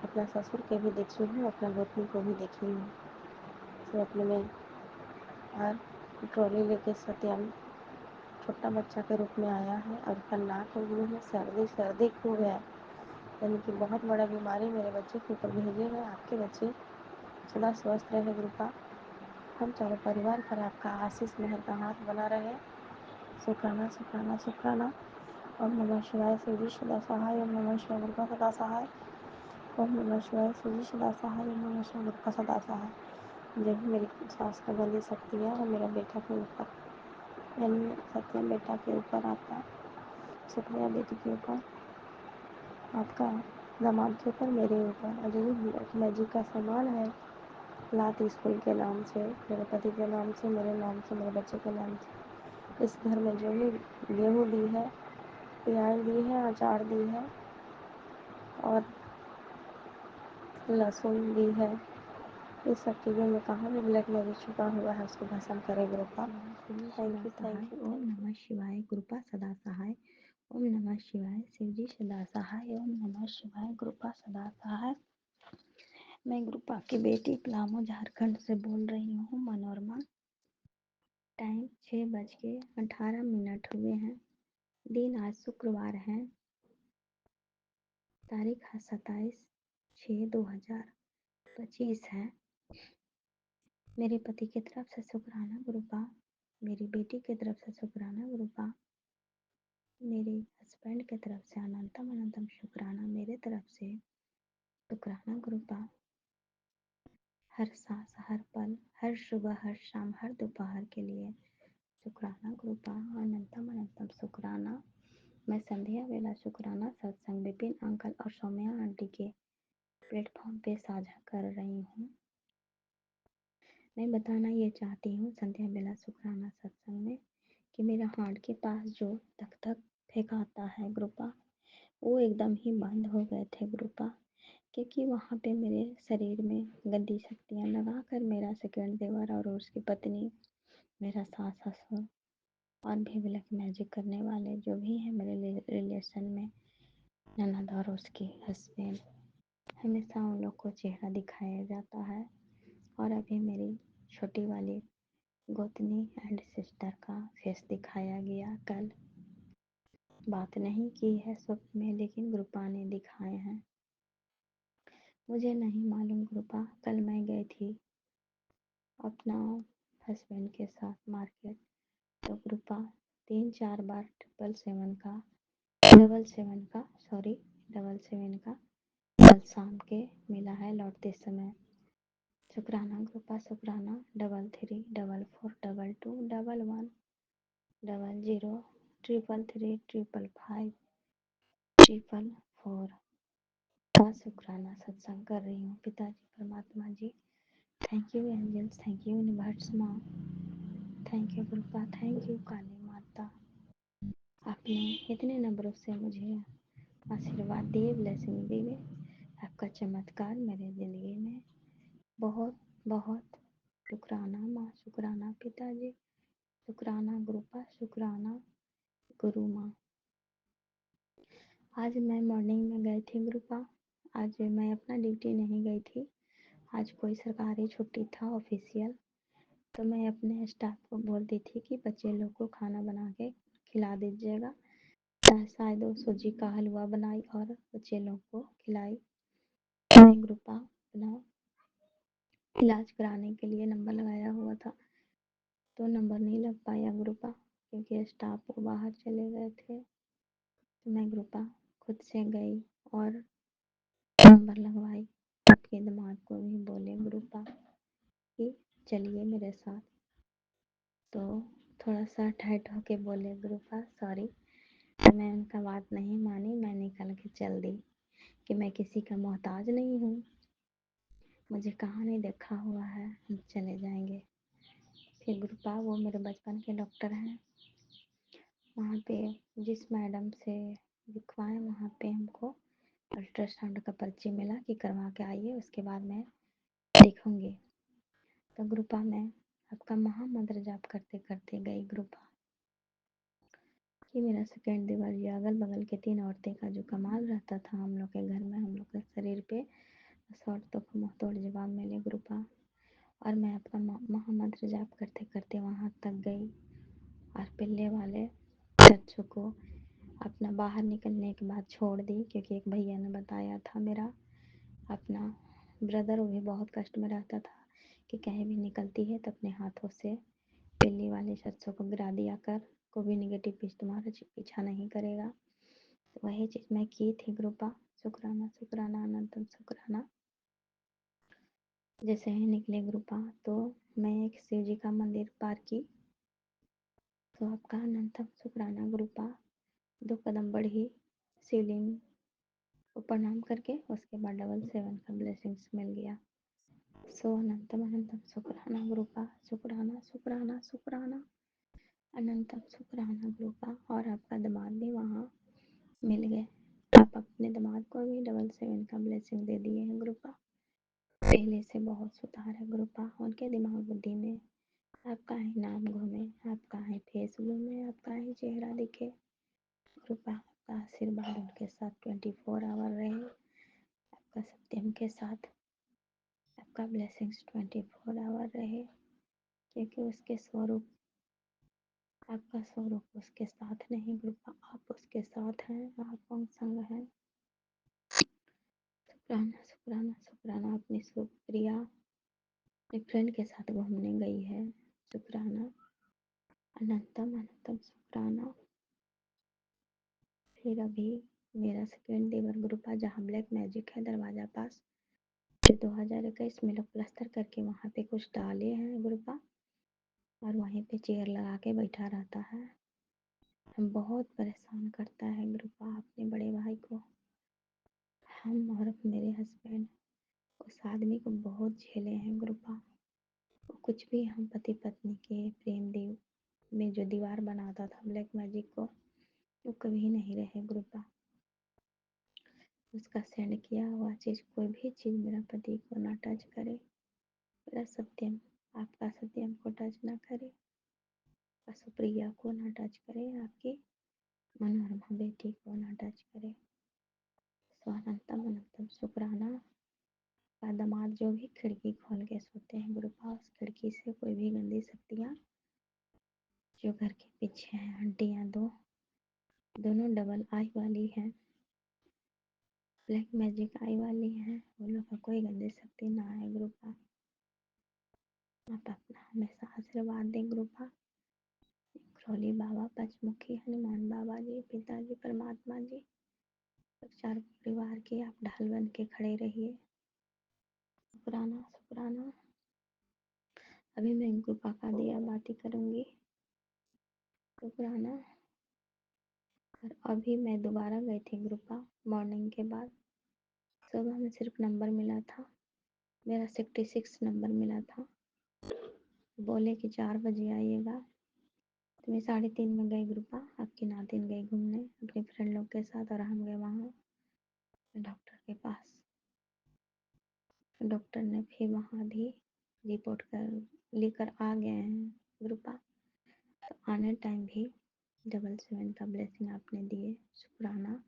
अपना ससुर के भी देखी हूँ, अपना गोतनी को भी देखी हूँ सपने में। और ट्रॉली लेके सत्यम छोटा बच्चा के रूप में आया है और उसका नाक और मुँह में सर्दी सर्दी खूब है, यानी कि बहुत बड़ा बीमारी मेरे बच्चे के ऊपर भेजे हैं। आपके बच्चे सदा स्वस्थ रहे गुरुपा, हम चारों परिवार पर आपका आशीष मेहर का हाथ बना रहे। शुक्राना शुक्राना शुक्राना। ओम नमः शिवाय, शिवजी सदा सहाय। ओम नमः शिवाय, गुरुपा सदा सहाय। ओम नमः शिवाय, शिवजी सदा सहाय। ओम नमः शिवाय, गुरुपा सदा सहाय। जो भी मेरी सास का गंदी शक्ति है वो मेरा बेटा के ऊपर, यानी सत्यम बेटा के ऊपर, आपका शुक्रिया बेटी के ऊपर, आपका दामाद के ऊपर, मेरे ऊपर, और जो भी ब्लैक मैजिक का सामान है लात स्कूल के नाम से, मेरे पति के नाम से, मेरे नाम से, मेरे बच्चे के नाम से, इस घर में जो भी गेहूँ दी है, प्याज दी है, अचार दी है और लहसुन दी है, इस सब चीज़ों में कहाँ भी ब्लैक मैजिक छुपा हुआ है उसको भस्म करे गुरुपा। शिवाय शिवजी सदा थैंक यू सहाय। थैंक यू ओम थैंक नमः शिवाय, कृपा सदा सहाय। ओम नमः शिवाय, शिवजी सदा सहाय। ओम नमः शिवाय, कृपा सदा सहाय। मैं कृपा की बेटी पलामू झारखंड से बोल रही हूँ, मनोरमा। टाइम 6:18 हुए हैं। दिन आज शुक्रवार है, तारीख 27/6/2025 है। मेरे पति की तरफ से शुक्राना गुरुपा, मेरी बेटी की तरफ से शुक्राना गुरुपा, मेरे हस्बैंड की तरफ से अनंतम अनंतम शुक्राना, मेरे तरफ से शुक्राना गुरुपा। हर सांस, हर पल, हर सुबह, हर शाम, हर दोपहर के लिए शुक्राना गुरुपा, अनंतम अनंतम शुक्राना। मैं संध्या वेला शुक्राना सत्संग विपिन अंकल और सौम्या आंटी के प्लेटफॉर्म पे साझा कर रही हूँ। मैं बताना ये चाहती हूँ संध्या बेला शुक्राना सत्संग में कि मेरा हार्ट के पास जो धक धक फेंकाता है ग्रुपा, वो एकदम ही बंद हो गए थे ग्रुपा, क्योंकि वहाँ पे मेरे शरीर में गंदी शक्तियाँ लगा कर मेरा सेकंड देवर और उसकी पत्नी, मेरा सास ससुर और भी ब्लैक मैजिक करने वाले जो भी हैं मेरे रिलेशन में, ननद और उसके हस्बैंड, हमेशा उन लोग को चेहरा दिखाया जाता है। और अभी मेरी छोटी वाली गोतनी एंड सिस्टर का फेस दिखाया गया कल। बात नहीं की है स्वप्न में, लेकिन ग्रुपा ने दिखाए हैं। मुझे नहीं मालूम ग्रुपा, कल मैं गई थी अपना हस्बैंड के साथ मार्केट, तो ग्रुपा 3-4 बार 777 का कल शाम के मिला है लौटते समय। शुक्राना ग्रुपा, शुक्राना। 3344220000000000000000 का शुक्राना सत्संग कर रही हूँ। पिताजी परमात्मा जी, thank you angels, thank you universe माँ, thank you Gurupa, thank you Kali Mata. आपने इतने नंबरों से मुझे आशीर्वाद दिए, ब्लेसिंग दिए। आपका चमत्कार मेरे ज़िंदगी में बहुत बहुत शुक्राना माँ, शुक्राना पिताजी, शुक्राना गुरुपा, शुक्राना गुरु माँ। आज मैं मॉर्निंग में गई थी गुरुपा। आज मैं अपना ड्यूटी नहीं गई थी। आज कोई सरकारी छुट्टी था ऑफिशियल। तो मैं अपने स्टाफ को बोल दी थी कि बच्चे लोग को खाना बना के खिला दीजिएगा। शायद वो सूजी का हलवा बनाई और बच्चे लोग को खिलाई। मैं ग्रुपा अपना इलाज कराने के लिए नंबर लगाया हुआ था, तो नंबर नहीं लग पाया ग्रुपा, क्योंकि स्टाफ वो बाहर चले गए थे। तो मैं ग्रुपा खुद से गई और नंबर लगवाई। आपके दिमाग को भी बोले ग्रुपा कि चलिए मेरे साथ। तो थोड़ा सा टाइट होके बोले ग्रुपा सॉरी। तो मैं उनका बात नहीं मानी, मैं निकल के चल दी कि मैं किसी का मोहताज नहीं हूँ, मुझे कहाँ नहीं देखा हुआ है, हम चले जाएंगे। फिर ग्रुपा वो मेरे बचपन के डॉक्टर हैं, वहाँ पे जिस मैडम से दिखवाएं वहाँ पे हमको अल्ट्रासाउंड का पर्ची मिला कि करवा के आइए, उसके बाद मैं देखूँगी। तो ग्रुपा मैं आपका महामंत्र जाप करते करते गई ग्रुपा कि मेरा सेकेंड दिवाली अगल बगल के 3 औरतें का जो कमाल रहता था हम लोग के घर में, हम लोग के शरीर पे शॉर्ट तो मुँह तोड़ जवाब मिले ग्रुपा। और मैं अपना महामंत्र जाप करते करते वहाँ तक गई और पिल्ले वाले चच्चू को अपना बाहर निकलने के बाद छोड़ दी, क्योंकि एक भैया ने बताया था मेरा अपना ब्रदर, वो भी बहुत कष्ट में रहता था कि कहीं भी निकलती है तो अपने हाथों से पिल्ली वाले चच्चू को गिरा दिया कर, को भी निगेटिव पीस तुम्हारा पीछा नहीं करेगा। तो वही चीज़ मैं की थी ग्रुपा। शुक्राना शुक्राना अनंतम शुक्राना। जैसे ही निकले ग्रुपा तो मैं एक शिव जी का मंदिर पार की, तो आपका अनंतम शुक्राना ग्रुपा 2 कदम बढ़ी, शिवलिंग को प्रणाम करके उसके बाद 777 का ब्लेसिंग्स मिल गया। सो अनंतम अनंतम शुक्राना ग्रुपा, शुक्राना शुक्राना शुक्राना अनंतम शुक्राना ग्रुपा। और आपका दामाद भी वहाँ मिल गए, आप अपने दामाद को भी 777 का ब्लेसिंग दे दिए हैं ग्रुपा। पहले से बहुत सुधार है ग्रुपा उनके दिमाग बुद्धि में। आपका ही नाम घूमे, आपका ही फेस घूमे, आपका ही चेहरा दिखे ग्रुपा। आपका आशीर्वाद उनके साथ 24 आवर रहे, आपका सत्यम के साथ आपका ब्लेसिंग्स 24 आवर रहे, क्योंकि उसके स्वरूप, आपका स्वरूप उसके साथ नहीं ग्रुपा, आप उसके साथ हैं, आप अंग संग हैं। शुक्राना शुक्राना शुक्राना। अपनी सुप्रिया अपने फ्रेंड के साथ घूमने गई है, शुक्राना अनंतम अनंतम शुक्राना। फिर अभी मेरा सेकेंड देवर ग्रुपा जहाँ ब्लैक मैजिक है दरवाजा पास, जो 2021 में लोग प्लस्तर करके वहाँ पे कुछ डाले हैं ग्रुपा, और वहीं पे चेयर लगा के बैठा रहता है, हम बहुत परेशान करता है ग्रुपा अपने बड़े भाई को। हम और मेरे हस्बैंड उस आदमी को बहुत झेले हैं ग्रुपा। वो कुछ भी हम पति पत्नी के प्रेम देव में जो दीवार बनाता था ब्लैक मैजिक को, वो कभी नहीं रहे ग्रुपा। उसका सेंड किया हुआ चीज़, कोई भी चीज़ मेरा पति को ना टच करे, मेरा सत्यम, आपका सत्यम को टच ना करे, सुप्रिया को ना टच करे, आपकी मनोरमा बेटी को ना टच करे। स्वानंतम अनंतम शुक्राना। का दामाद जो भी खिड़की खोल के सोते हैं गुरुपा, उस खिड़की से कोई भी गंदी शक्तियाँ जो घर के पीछे हैं, आंटियाँ दोनों डबल आई वाली हैं, ब्लैक मैजिक आई वाली हैं, वो लोग का कोई गंदी शक्ति ना आए गुरुपा। आप अपना हमेशा आशीर्वाद दें गुरुपा। खरोली बाबा, पंचमुखी हनुमान बाबा जी, पिताजी, परमात्मा जी, सब चार परिवार के आप ढाल बन के खड़े रहिए। शुक्राना शुक्राना। अभी मैं गुरुपा का दिया बाती करूँगी, शुक्राना। और अभी मैं दोबारा गई थी गुरुपा मॉर्निंग के बाद। सुबह में सिर्फ नंबर मिला था, मेरा 66 नंबर मिला था, बोले कि 4 बजे आइएगा। तो मैं 3:30 में गई गुरुपा, आपकी नातिन गई घूमने अपने फ्रेंड लोग के साथ, और हम गए वहाँ डॉक्टर के पास। डॉक्टर ने फिर वहाँ भी रिपोर्ट कर लेकर आ गए हैं गुरुपा, तो आने टाइम भी 777 का ब्लेसिंग आपने दिए। शुक्राना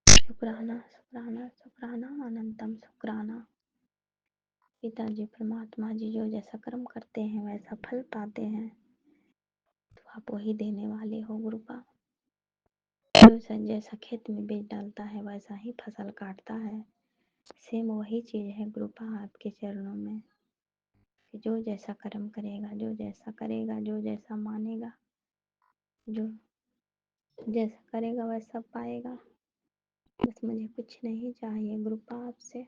शुक्राना शुक्राना शुक्राना अनंतम शुक्राना। पिताजी परमात्मा जी जो जैसा कर्म करते हैं वैसा फल पाते हैं, तो आप वही देने वाले हो गुरुपा। जो जैसा खेत में बीज डालता है वैसा ही फसल काटता है। सेम वही चीज है गुरुपा आपके चरणों में, कि जो जैसा कर्म करेगा, जो जैसा करेगा, जो जैसा मानेगा, जो जैसा करेगा वैसा पाएगा। बस मुझे कुछ नहीं चाहिए गुरुपा आपसे,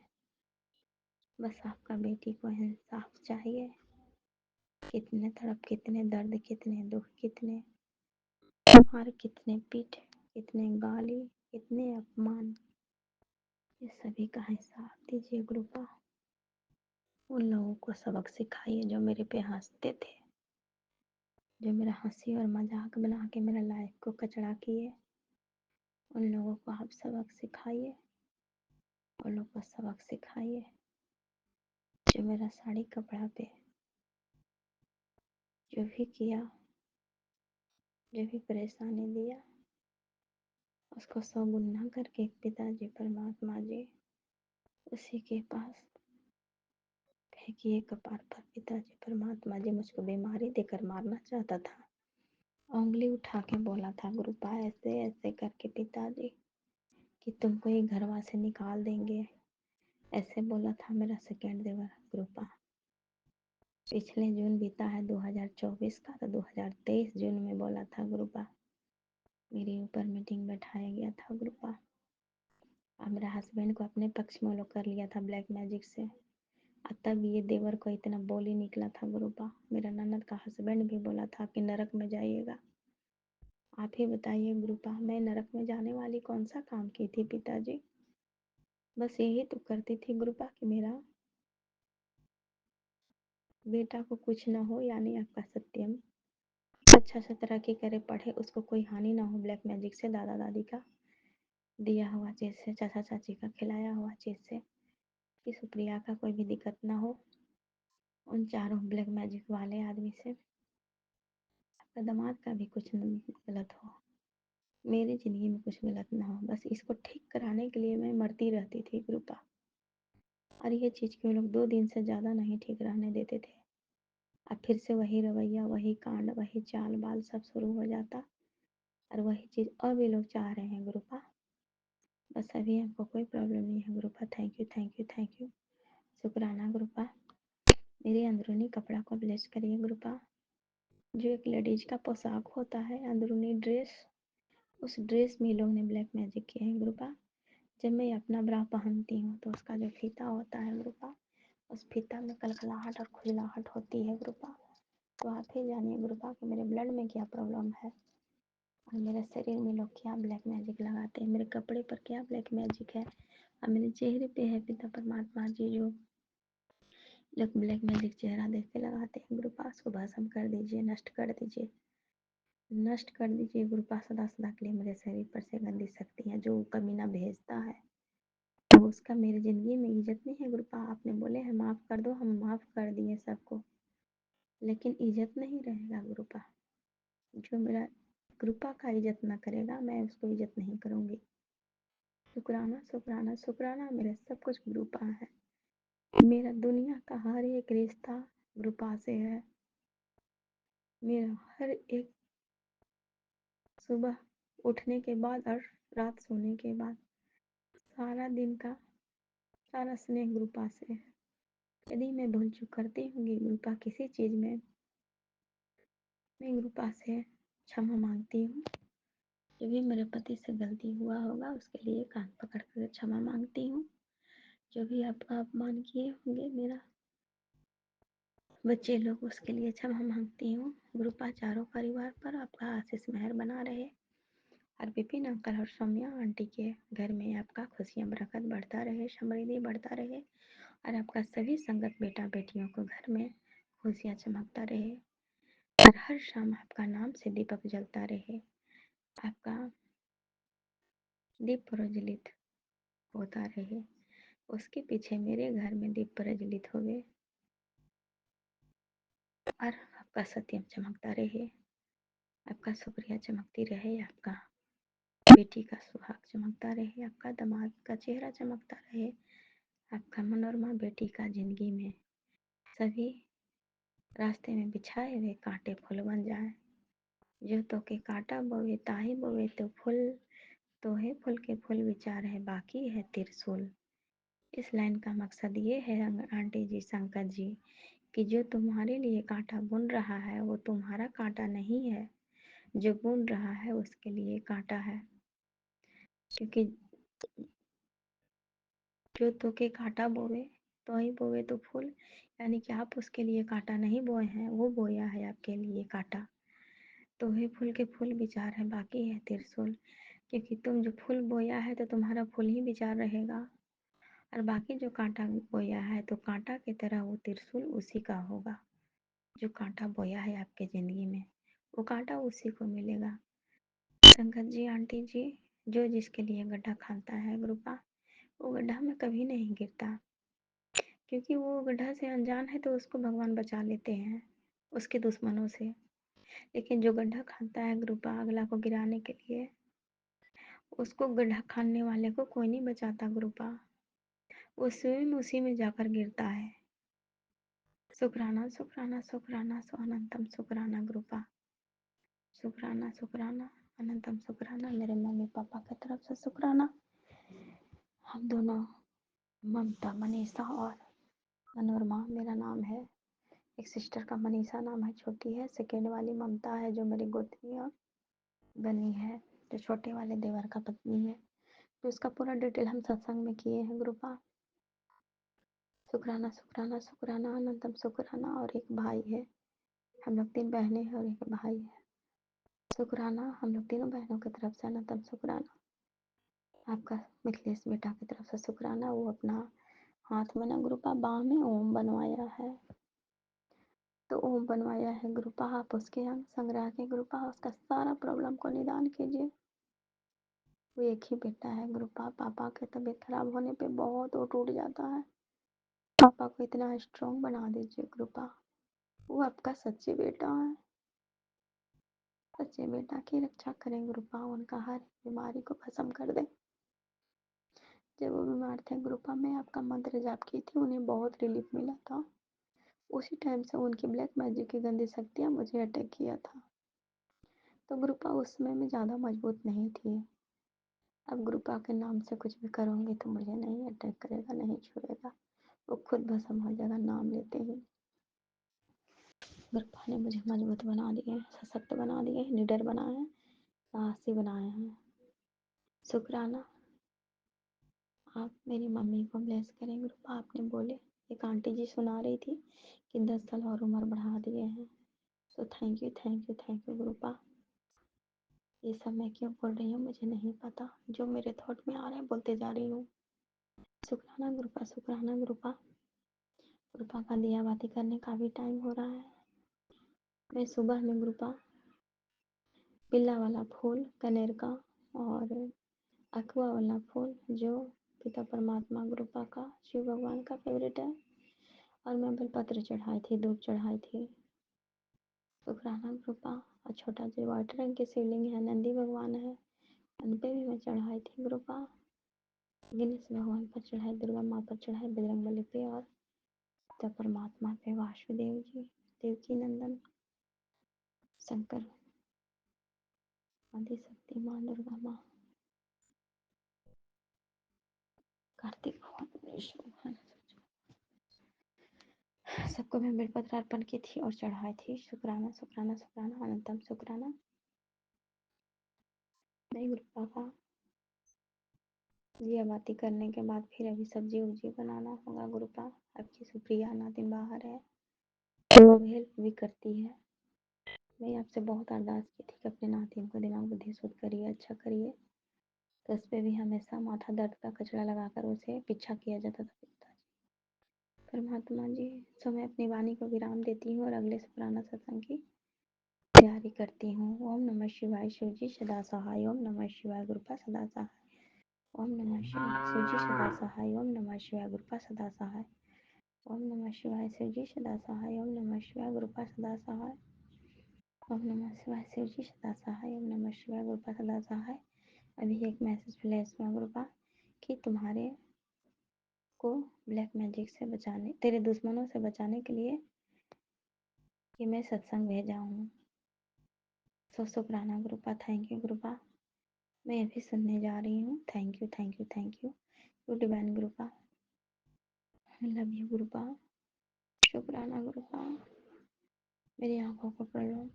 बस आपका बेटी को इंसाफ चाहिए। कितने तड़प, कितने दर्द, कितने दुख, कितने मार, कितने पीट, कितने गाली, कितने अपमान, ये सभी का हिसाब दीजिए गुरुपा। उन लोगों को सबक सिखाइए जो मेरे पे हंसते थे, जो मेरा हंसी और मजाक बना के मेरा लाइफ को कचड़ा किए। उन लोगों को आप सबक सिखाइए, उन लोगों को सबक सिखाइए। जो मेरा साड़ी कपड़ा पे जो भी किया, जो भी परेशानी दिया, उसको 100 गुना करके पिताजी परमात्मा जी उसी के पास फेंकिए कपार पर। पिताजी परमात्मा जी मुझको बीमारी देकर मारना चाहता था, उंगली उठा के बोला था गुरुपा ऐसे ऐसे करके पिताजी कि तुमको ही घरवा से निकाल देंगे, ऐसे बोला था मेरा सेकेंड देवर गुरुपा। पिछले जून बीता है 2024 का, तो 2023 जून में बोला था गुरुपा। मेरे ऊपर मीटिंग बैठाया गया था गुरुपा, और मेरा हस्बैंड को अपने पक्ष में लोग कर लिया था ब्लैक मैजिक से। और तब ये देवर को इतना बोली निकला था गुरुपा। मेरा ननद का हस्बैंड भी बोला था कि नरक में जाइएगा। आप ही बताइए गुरुपा, मैं नरक में जाने वाली कौन सा काम की थी पिताजी? बस यही तो करती थी गुरुपा कि मेरा बेटा को कुछ ना हो, यानी आपका सत्यम अच्छा सा तरक्की करे, पढ़े, उसको कोई हानि ना हो ब्लैक मैजिक से, दादा दादी का दिया हुआ चीज़ से, चाचा चाची का खिलाया हुआ चीज़ से, कि सुप्रिया का कोई भी दिक्कत ना हो उन चारों ब्लैक मैजिक वाले आदमी से। आपका दामाद का भी कुछ गलत हो, मेरी ज़िंदगी में कुछ गलत ना हो, बस इसको ठीक कराने के लिए मैं मरती रहती थी गुरुपा। और ये चीज़ के लोग 2 दिन से ज़्यादा नहीं ठीक रहने देते थे। अब फिर से वही रवैया, वही कांड, वही चाल बाल सब शुरू हो जाता, और वही चीज़ अब ये लोग चाह रहे हैं गुरुपा। बस अभी हमको कोई प्रॉब्लम नहीं है Gurupa. Thank you thank you thank you. शुक्राना गुरुपा। मेरे अंदरूनी कपड़ा को ब्लेस करिए गुरुपा। जो एक लेडीज का पोशाक होता है अंदरूनी ड्रेस, उस ड्रेस में लोग ने ब्लैक मैजिक किया है गुरुपा। जब मैं अपना ब्रा पहनती हूँ तो उसका जो फीता होता है गुरुपा, उस फीता में कलकलाहट और खुजलाहट होती है गुरुपा। तो आप ही जानिए गुरुपा कि मेरे ब्लड में क्या प्रॉब्लम है, और मेरे शरीर में लोग क्या ब्लैक मैजिक लगाते हैं, मेरे कपड़े पर क्या ब्लैक मैजिक है, और मेरे चेहरे पे है पिता परमात्मा जी जो लोग ब्लैक मैजिक चेहरा देख के लगाते हैं गुरुपा। उसको भस्म कर दीजिए, नष्ट कर दीजिए, नष्ट कर दीजिए गुरुपा सदा सदा के लिए। मेरे शरीर पर से गंदी शक्तियाँ जो कमीना भेजता है, तो उसका मेरी ज़िंदगी में इज्जत नहीं है गुरुपा। आपने बोले हैं माफ़ कर दो, हम माफ़ कर दिए सबको, लेकिन इज्जत नहीं रहेगा गुरुपा। जो मेरा गुरुपा का इज्जत ना करेगा, मैं उसको इज्जत नहीं करूँगी। शुक्राना शुक्राना शुक्राना, मेरा सब कुछ गुरुपा है। मेरा दुनिया का हर एक रिश्ता गुरुपा से है। मेरा हर एक सुबह उठने के बाद और रात सोने के बाद सारा दिन का सारा स्नेह गुरुपा से है। यदि मैं भूल चूक करती होंगी गुरुपा किसी चीज़ में, मैं गुरुपा से क्षमा मांगती हूँ। जो भी मेरे पति से गलती हुआ होगा उसके लिए कान पकड़ कर क्षमा मांगती हूँ। जो भी आपका अपमान किए होंगे मेरा बच्चे लोग, उसके लिए क्षमा मांगती हूँ। गुरुपा चारों परिवार पर आपका आशीष मेहर बना रहे, और विपिन अंकल और सौम्या आंटी के घर में आपका खुशियाँ बरकत बढ़ता रहे, समृद्धि बढ़ता रहे, और आपका सभी संगत बेटा बेटियों को घर में खुशियाँ चमकता रहे, और हर शाम आपका नाम से दीपक जलता रहे, आपका दीप प्रज्वलित होता रहे। उसके पीछे मेरे घर में दीप प्रज्वलित हो गए। और आपका सत्यम चमकता रहे, आपका शुक्रिया चमकती रहे, आपका बेटी का सुहाग चमकता रहे, आपका दामाद का चेहरा चमकता रहे, आपका मनोरमा बेटी का जिंदगी में सभी रास्ते में बिछाए हुए कांटे फूल बन जाए। जो तो के कांटा बोवे ताही बोवे तो फूल, तो है फूल के फूल विचार है बाकी है त्रिशूल। इस लाइन का मकसद ये है आंटी जी, शंकर जी, कि जो तुम्हारे लिए कांटा बुन रहा है वो तुम्हारा कांटा नहीं है, जो बुन रहा है उसके लिए कांटा है। क्योंकि जो तो के कांटा बोवे तो ही बोवे तो फूल, यानी कि आप उसके लिए कांटा नहीं बोए हैं, वो बोया है आपके लिए कांटा। तो है फूल के फूल विचार है बाकी है त्रिशूल। क्योंकि तुम जो फूल बोया है तो तुम्हारा फूल ही विचार रहेगा, और बाकी जो कांटा बोया है तो कांटा की तरह वो त्रिशूल उसी का होगा। जो कांटा बोया है आपके ज़िंदगी में वो कांटा उसी को मिलेगा। शंकर जी, आंटी जी, जो जिसके लिए गड्ढा खानता है गुरुपा, वो गड्ढा में कभी नहीं गिरता, क्योंकि वो गड्ढा से अनजान है तो उसको भगवान बचा लेते हैं उसके दुश्मनों से। लेकिन जो गड्ढा खानता है गुरुपा अगला को गिराने के लिए, उसको गड्ढा खाने वाले को कोई नहीं बचाता गुरुपा, वो स्वयं उसी में जाकर गिरता है। शुक्राना शुक्राना शुक्राना सो अनंतम शुक्राना गुरुपा, शुक्राना शुक्राना अनंतम शुक्राना मेरे मम्मी पापा की तरफ से शुक्राना। हम दोनों, ममता मनीषा और मनोरमा मेरा नाम है। एक सिस्टर का मनीषा नाम है, छोटी है। सेकेंड वाली ममता है जो मेरी गोतनी और बनी है, जो छोटे वाले देवर का पत्नी है। तो इसका पूरा डिटेल हम सत्संग में किए हैं गुरुपा। शुक्राना शुक्राना शुक्राना अनंतम शुक्राना। और एक भाई है, हम लोग 3 बहनें हैं और एक भाई है। शुक्राना हम लोग तीनों बहनों की तरफ से अनंतम शुक्राना। आपका मिथिलेश बेटा की तरफ से शुक्राना, वो अपना हाथ में ना गुरुपा बाह में ओम बनवाया है। तो ओम बनवाया है गुरुपा, आप उसके अंग संग्रह के गुरुपा उसका सारा प्रॉब्लम को निदान कीजिए। वो एक ही बेटा है गुरुपा, पापा के तबीयत खराब होने पे बहुत वो टूट जाता है। पापा को इतना स्ट्रॉन्ग बना दीजिए गुरुपा, वो आपका सच्ची बेटा है। सच्चे बेटा की रक्षा करें गुरुपा, उनका हर बीमारी को खत्म कर दें। जब वो बीमार थे गुरुपा, मैं आपका मंत्र जाप की थी, उन्हें बहुत रिलीफ मिला था। उसी टाइम से उनकी ब्लैक मैजिक की गंदी शक्तियाँ मुझे अटैक किया था। तो गुरुपा उस समय में ज़्यादा मजबूत नहीं थी। अब गुरुपा के नाम से कुछ भी करूँगी तो मुझे नहीं अटैक करेगा, नहीं छुएगा, वो खुद भस्म हो जाएगा नाम लेते ही। गुरुपा ने मुझे मजबूत बना दिए, सशक्त बना दिए, निडर बनाए, साहसी बनाए हैं। शुक्राना। आप मेरी मम्मी को ब्लेस करें गुरुपा। आपने बोले, एक आंटी जी सुना रही थी कि 10 साल और उम्र बढ़ा दिए हैं। तो thank you thank you thank you Gurupa. ये सब मैं क्यों बोल रही हूँ मुझे नहीं पता, जो मेरे थॉट में आ रहा है बोलते जा रही हूँ। शुक्राना गुरुपा, शुक्राना गुरुपा। गुरुपा का दिया बाती करने का भी टाइम हो रहा है। मैं सुबह में गुरुपा पीला वाला फूल कनेर का और अकवा वाला फूल, जो पिता परमात्मा गुरुपा का, शिव भगवान का फेवरेट है, और मैं बेलपत्र चढ़ाई थी, धूप चढ़ाई थी। शुक्राना गुरुपा। और छोटा जो वाइट रंग की शिवलिंग है, नंदी भगवान है, उन पे भी मैं चढ़ाई थी गुरुपा। गणेश भगवान पर चढ़ाई, दुर्गा माँ पर चढ़ाई, बजरंगबली पे और पिता परमात्मा पे, वासुदेव जी, देवकी नंदन, शंकर, आदि शक्ति माँ, दुर्गा माँ, कार्तिक भगवान, विष्णु भगवान, सबको मैं बेलपत्र अर्पण की थी और चढ़ाई थी। शुक्राना शुक्राना शुक्राना अनंतम शुक्राना। नहीं गुरुपा का दिया बाती करने के बाद फिर अभी सब्जी उब्जी बनाना होगा गुरुपा। आपकी सुप्रिया नातिन बाहर है, वो हेल्प भी करती है। मैं आपसे बहुत अरदास की थी कि अपने नातिन को दिमाग बुद्धि शुद्ध करिए, अच्छा करिए। तो उस पर भी हमेशा माथा दर्द का कचरा लगाकर उसे पीछा किया जाता था पिताजी। परमात्मा जी, सो मैं अपनी वाणी को विराम देती हूँ और अगले शुक्राना सत्संग की तैयारी करती हूँ। ओम नमः शिवाय, शिव जी सदा सहाय। ओम नमः शिवाय, गुरुपा सदा सहाय। ओम नमः शिवाय, शिव जी सदा सहाय। ओम नमः शिवाय, गुरुपा सदा सहाय। ओम नमः शिवाय शिवजी सदा सहाय। ओम नमः शिवाय गुरुपा सदा सहाय। ओम नमः शिवाय शिवजी सदा सहाय। ओम नमः शिवाय गुरुपा सदा सहाय। अभी एक मैसेज मिला इसमें गुरुपा कि तुम्हारे को ब्लैक मैजिक से बचाने, तेरे दुश्मनों से बचाने के लिए ये मैं सत्संग भेजा हूँ। सो शुक्राना गुरुपा, थैंक यू गुरुपा। मैं अभी सुनने जा रही हूँ। Thank you thank you thank you you divine Gurupa. Love you Gurupa. शुक्राना गुरुपा। मेरी आंखों को प्रॉब्लम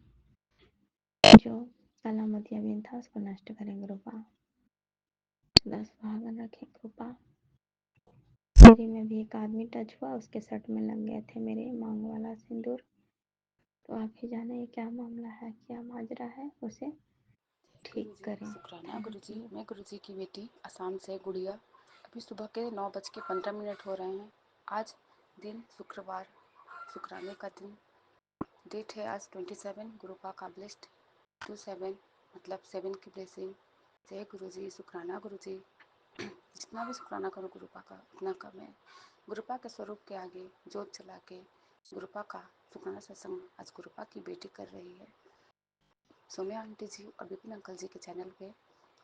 जो काला मोतियाबिंद था उसको नष्ट करें गुरुपा। 10 भागन रखें गुरुपा। मेरे में भी एक आदमी टच हुआ, उसके सट में लग गए थे मेरे मांग वाला सिंदूर। तो आप ही जाने ये क्या मामला है, क्या माजरा है, उसे ठीक गुरुजी करें। शुक्राना। Thank Guruji, you. मैं गुरुजी की बेटी असम से गुड़िया। अभी सुबह के 9:15 हो रहे हैं। आज दिन शुक्रवार, शुक्राने का दिन। डेट है आज 27। गुरुपा का ब्लेस्ड 27 मतलब 7 की ब्लेसिंग। जय गुरुजी, शुक्राना गुरुजी। जितना भी शुक्राना करो गुरुपा का उतना कम है। गुरुपा के स्वरूप के आगे जोत चला के गुरुपा का शुक्राना सत्संग आज गुरुपा की बेटी कर रही है। सोम्या आंटी जी और विपिन अंकल जी के चैनल पे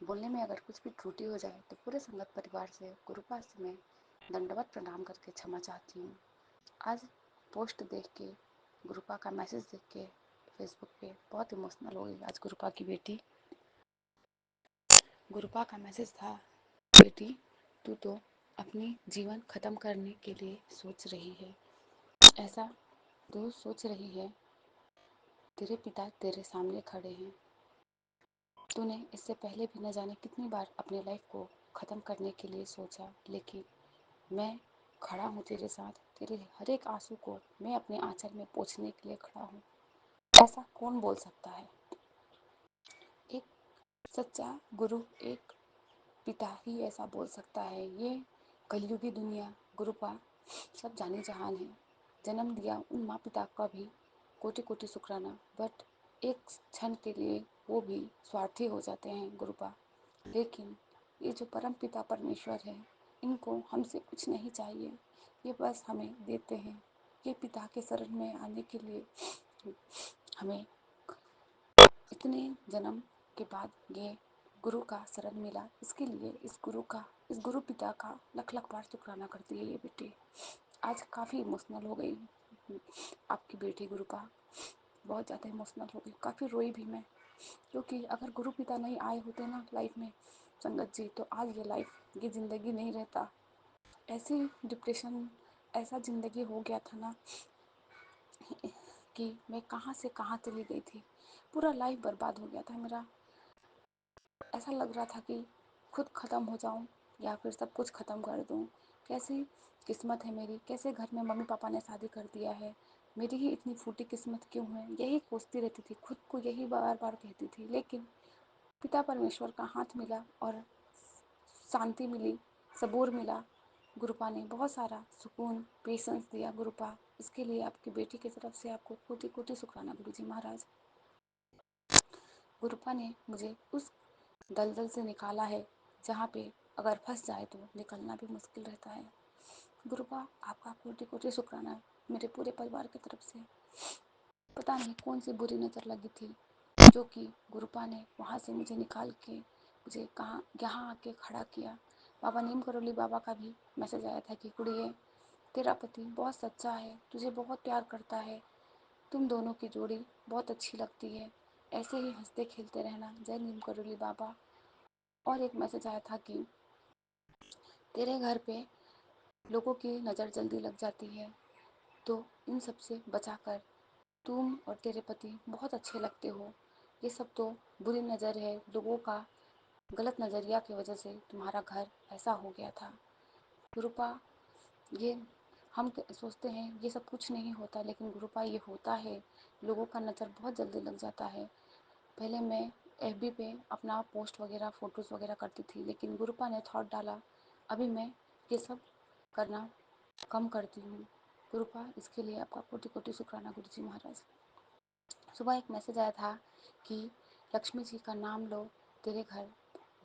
बोलने में अगर कुछ भी त्रुटि हो जाए तो पूरे संगत परिवार से गुरुपा से मैं दंडवत प्रणाम करके क्षमा चाहती हूँ। आज पोस्ट देख के, गुरुपा का मैसेज देख के फेसबुक पे बहुत इमोशनल हो गई आज गुरुपा की बेटी। गुरुपा का मैसेज था, बेटी तू तो अपनी जीवन खत्म करने के लिए सोच रही है। ऐसा तू सोच रही है, तेरे पिता तेरे सामने खड़े हैं। तूने इससे पहले भी न जाने कितनी बार अपने लाइफ को ख़त्म करने के लिए सोचा, लेकिन मैं खड़ा हूँ तेरे साथ। तेरे हर एक आंसू को मैं अपने आंचल में पोंछने के लिए खड़ा हूँ। ऐसा कौन बोल सकता है? एक सच्चा गुरु, एक पिता ही ऐसा बोल सकता है। ये कलयुगी दुनिया गुरुपा सब जाने जहान है। जन्म दिया उन माँ पिता का भी कोटि कोटि शुक्राना, बट एक क्षण के लिए वो भी स्वार्थी हो जाते हैं गुरुपा। लेकिन ये जो परम पिता परमेश्वर है, इनको हमसे कुछ नहीं चाहिए, ये बस हमें देते हैं। ये पिता के शरण में आने के लिए हमें इतने जन्म के बाद ये गुरु का शरण मिला। इसके लिए इस गुरु पिता का लख लख बार शुक्राना करती है ये बेटी। आज काफ़ी इमोशनल हो गई आपकी बेटी गुरुपा, बहुत ज़्यादा इमोशनल हो गई। काफ़ी रोई भी मैं, क्योंकि अगर गुरु पिता नहीं आए होते ना लाइफ में संगत जी, तो आज ये ज़िंदगी नहीं रहता। ऐसी डिप्रेशन, ऐसा ज़िंदगी हो गया था ना कि मैं कहाँ से कहाँ चली गई थी। पूरा लाइफ बर्बाद हो गया था मेरा। ऐसा लग रहा था कि खुद ख़त्म हो जाऊं या फिर सब कुछ ख़त्म कर दूं। कैसी किस्मत है मेरी, कैसे घर में मम्मी पापा ने शादी कर दिया है, मेरी ही इतनी फूटी किस्मत क्यों है, यही सोचती रहती थी, खुद को यही बार बार कहती थी। लेकिन पिता परमेश्वर का हाथ मिला और शांति मिली, सबूर मिला। गुरुपा ने बहुत सारा सुकून, पेशेंस दिया गुरुपा। इसके लिए आपकी बेटी की तरफ से आपको कोटि कोटि शुक्राना गुरुजी महाराज। गुरुपा ने मुझे उस दलदल से निकाला है जहाँ पे अगर फंस जाए तो निकलना भी मुश्किल रहता है। गुरुपा आपका कोटि कोटि शुक्राना मेरे पूरे परिवार की तरफ से। पता नहीं कौन सी बुरी नज़र लगी थी जो कि गुरुपा ने वहाँ से मुझे निकाल के मुझे कहाँ यहाँ आके खड़ा किया। बाबा नीम करोली बाबा का भी मैसेज आया था कि कुड़िए, तेरा पति बहुत सच्चा है, तुझे बहुत प्यार करता है, तुम दोनों की जोड़ी बहुत अच्छी लगती है, ऐसे ही हंसते खेलते रहना। जय नीम करोली बाबा। और एक मैसेज आया था कि तेरे घर पे लोगों की नज़र जल्दी लग जाती है, तो इन सब से बचाकर तुम और तेरे पति बहुत अच्छे लगते हो। ये सब तो बुरी नज़र है, लोगों का गलत नज़रिया की वजह से तुम्हारा घर ऐसा हो गया था। गुरुपा, ये हम सोचते हैं ये सब कुछ नहीं होता, लेकिन गुरुपा ये होता है। लोगों का नज़र बहुत जल्दी लग जाता है। पहले मैं एफबी पे अपना पोस्ट वगैरह फ़ोटोज़ वगैरह करती थी, लेकिन गुरुपा ने थॉट डाला, अभी मैं ये सब करना कम करती हूँ। गुरुपा, इसके लिए आपका कोटि कोटि शुक्राना गुरुजी महाराज। सुबह एक मैसेज आया था कि लक्ष्मी जी का नाम लो, तेरे घर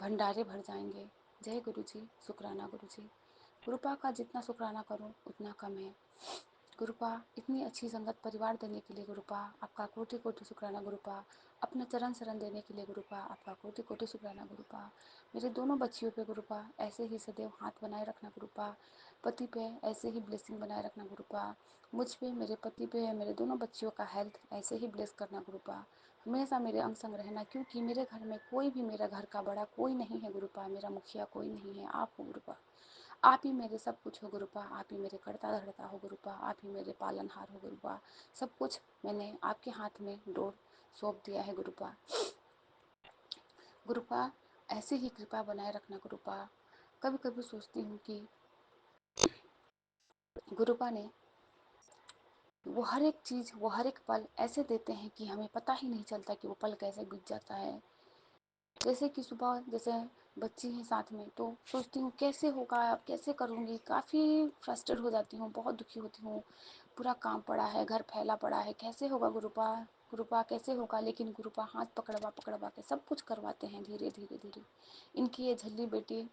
भंडारे भर जाएंगे। जय गुरुजी, शुक्राना गुरुजी। गुरुपा का जितना शुक्राना करो उतना कम है। गुरुपा इतनी अच्छी संगत परिवार देने के लिए गुरुपा आपका कोटि कोटि शुक्राना गुरुपा। अपना चरण शरण देने के लिए गुरुपा आपका कोटि कोटि शुक्राना गुरुपा। मेरे दोनों बच्चियों पे गुरुपा ऐसे ही सदैव हाथ बनाए रखना गुरुपा। पति पे ऐसे ही ब्लेसिंग बनाए रखना गुरुपा। मुझ पे, मेरे पति पे, मेरे दोनों बच्चियों का हेल्थ ऐसे ही ब्लेस करना गुरुपा। हमेशा मेरे अंग संग रहना, क्योंकि मेरे घर में कोई भी, मेरा घर का बड़ा कोई नहीं है गुरुपा। मेरा मुखिया कोई नहीं है, आप हो गुरुपा। आप ही मेरे सब कुछ हो गुरुपा। आप ही मेरे करता धरता हो गुरुपा। आप ही मेरे पालनहार हो गुरुपा। सब कुछ मैंने आपके हाथ में डोर सौंप दिया है गुरुपा। गुरुपा ऐसे ही कृपा बनाए रखना गुरुपा। कभी कभी सोचती हूँ कि गुरुपा ने वो हर एक चीज़, वो हर एक पल ऐसे देते हैं कि हमें पता ही नहीं चलता कि वो पल कैसे बीत जाता है। जैसे कि सुबह, जैसे बच्ची हैं साथ में, तो सोचती हूँ कैसे होगा, अब कैसे करूँगी। काफ़ी फ्रस्ट्रेट हो जाती हूँ, बहुत दुखी होती हूँ। पूरा काम पड़ा है, घर फैला पड़ा है, कैसे होगा गुरुपा, गुरुपा कैसे होगा। लेकिन गुरुपा हाथ पकड़वा पकड़वा के सब कुछ करवाते हैं धीरे धीरे धीरे। इनकी ये झल्ली बेटी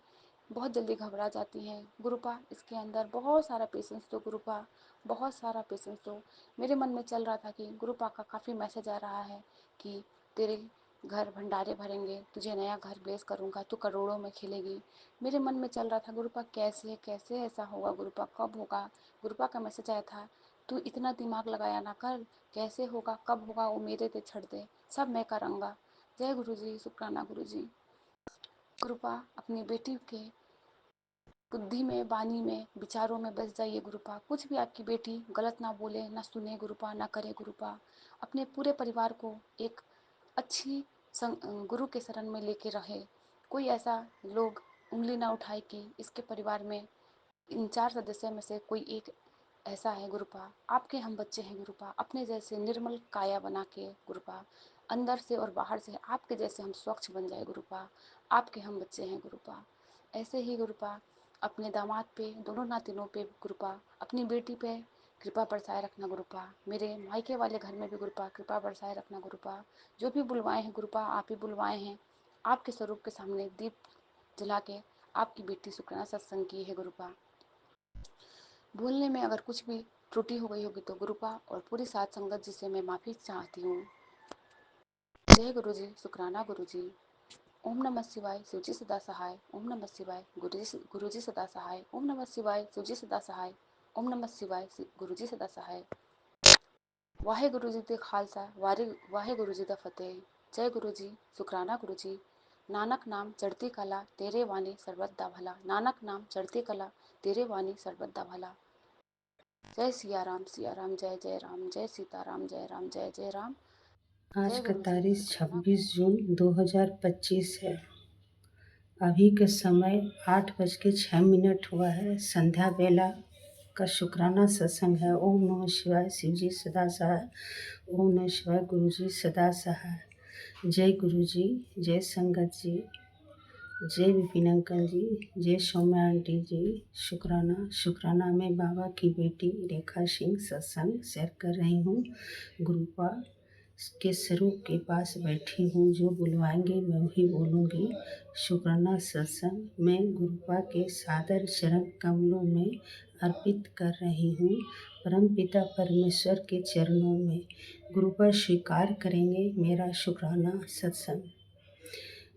बहुत जल्दी घबरा जाती हैं गुरुपा। इसके अंदर बहुत सारा पेशेंस दो गुरुपा, बहुत सारा पेशेंस दो। मेरे मन में चल रहा था कि गुरुपा का काफ़ी मैसेज आ रहा है कि तेरे घर भंडारे भरेंगे, तुझे नया घर ब्लेस करूँगा, तू करोड़ों में खिलेगी। मेरे मन में चल रहा था गुरुपा कैसे कैसे ऐसा होगा गुरुपा, कब होगा। गुरुपा का मैसेज आया था, तू इतना दिमाग लगाया ना कर, कैसे होगा, कब होगा, वो मेरे पे छड़ दे, सब मैं करूँगा। जय गुरु जी, शुक्राना गुरु जी। गुरुपा अपनी बेटी के बुद्धि में, वाणी में, विचारों में बस जाइए गुरुपा। कुछ भी आपकी बेटी गलत ना बोले, ना सुने गुरुपा, ना करे गुरुपा। अपने पूरे परिवार को एक अच्छी गुरु के शरण में लेके रहे। कोई ऐसा लोग उंगली ना उठाए कि इसके परिवार में, इन 4 सदस्य में से कोई एक ऐसा है गुरुपा। आपके हम बच्चे हैं गुरुपा, अपने जैसे निर्मल काया बना के गुरुपा, अंदर से और बाहर से आपके जैसे हम स्वच्छ बन जाए गुरुपा। आपके हम बच्चे हैं गुरुपा। ऐसे ही गुरुपा अपने दामाद पे, दोनों नातिनों पे गुरुपा, अपनी बेटी पे कृपा बरसाए रखना गुरुपा। मेरे मायके वाले घर में भी गुरुपा कृपा बरसाए रखना गुरुपा। जो भी बुलवाए हैं गुरुपा, आप ही बुलवाए हैं। आपके स्वरूप के सामने दीप जला के आपकी बेटी शुक्राना सत्संग की है गुरुपा। बोलने में अगर कुछ भी त्रुटि हो गई होगी तो गुरुपा और पूरी साथ संगत जी से मैं माफ़ी चाहती हूँ। जय गुरु जी, शुक्राना गुरु जी। ओम नमः शिवाय, शिवजी सदा सहाय। ओम नमः शिवाय, गुरु जी सदा सहाय। ओम नमः शिवाय, शिवजी सदा सहाय। ओम नमः शिवाय, गुरु जी सदा सहाय। वाहे गुरु जी दा खालसा, वाहे गुरु जी दा फतेह। जय गुरु जी, शुक्राना गुरु जी। नानक नाम चढ़ती कला, तेरे वाणी सर्बत दा भला। नानक नाम चढ़ती कला, तेरे वाणी सर्बत दा भला। जय सिया राम, जय जय राम, जय सीताराम, जय राम, जय जय राम। आज जय का गुरु जी, तारीख शुक्राना। 26 जून 2025 है। अभी के समय 8:06 हुआ है। संध्या बेला का शुक्राना सत्संग है। ओम नमः शिवाय, शिवजी सदा सहाय। ओम नमः शिवाय, गुरु जी सदा सहाय। जय गुरु जी, जय संगत जी, जय विपिन अंकल जी, जय सौम्या आंटी जी। शुक्राना शुक्राना। मैं बाबा की बेटी रेखा सिंह सत्संग शेयर कर रही हूँ। गुरुपा के स्वरूप के पास बैठी हूँ, जो बुलवाएंगे मैं वही बोलूँगी। शुक्राना सत्संग मैं गुरुपा के सादर चरण कमलों में अर्पित कर रही हूँ। परमपिता परमेश्वर के चरणों में गुरुपा स्वीकार करेंगे मेरा शुक्राना सत्संग।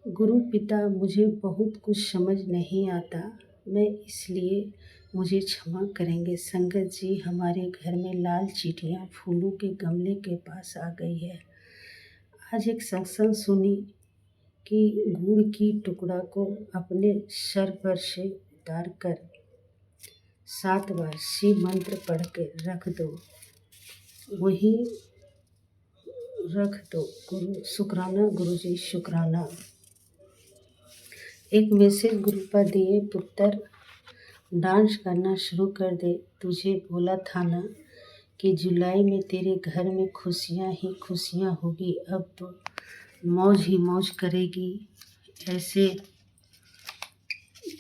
गुरु पिता, मुझे बहुत कुछ समझ नहीं आता, मैं इसलिए मुझे क्षमा करेंगे। संगत जी, हमारे घर में लाल चींटियाँ फूलों के गमले के पास आ गई है। आज एक सत्संग सुनी कि गुड़ की टुकड़ा को अपने सर पर से उतार कर 7 बार शिव मंत्र पढ़ के रख दो, वही रख दो। गुरु शुक्राना गुरु जी, शुक्राना। एक मैसेज गुरुपा दिए, पुत्र डांस करना शुरू कर दे। तुझे बोला था ना कि जुलाई में तेरे घर में खुशियाँ ही खुशियाँ होगी। अब तो मौज ही मौज करेगी। ऐसे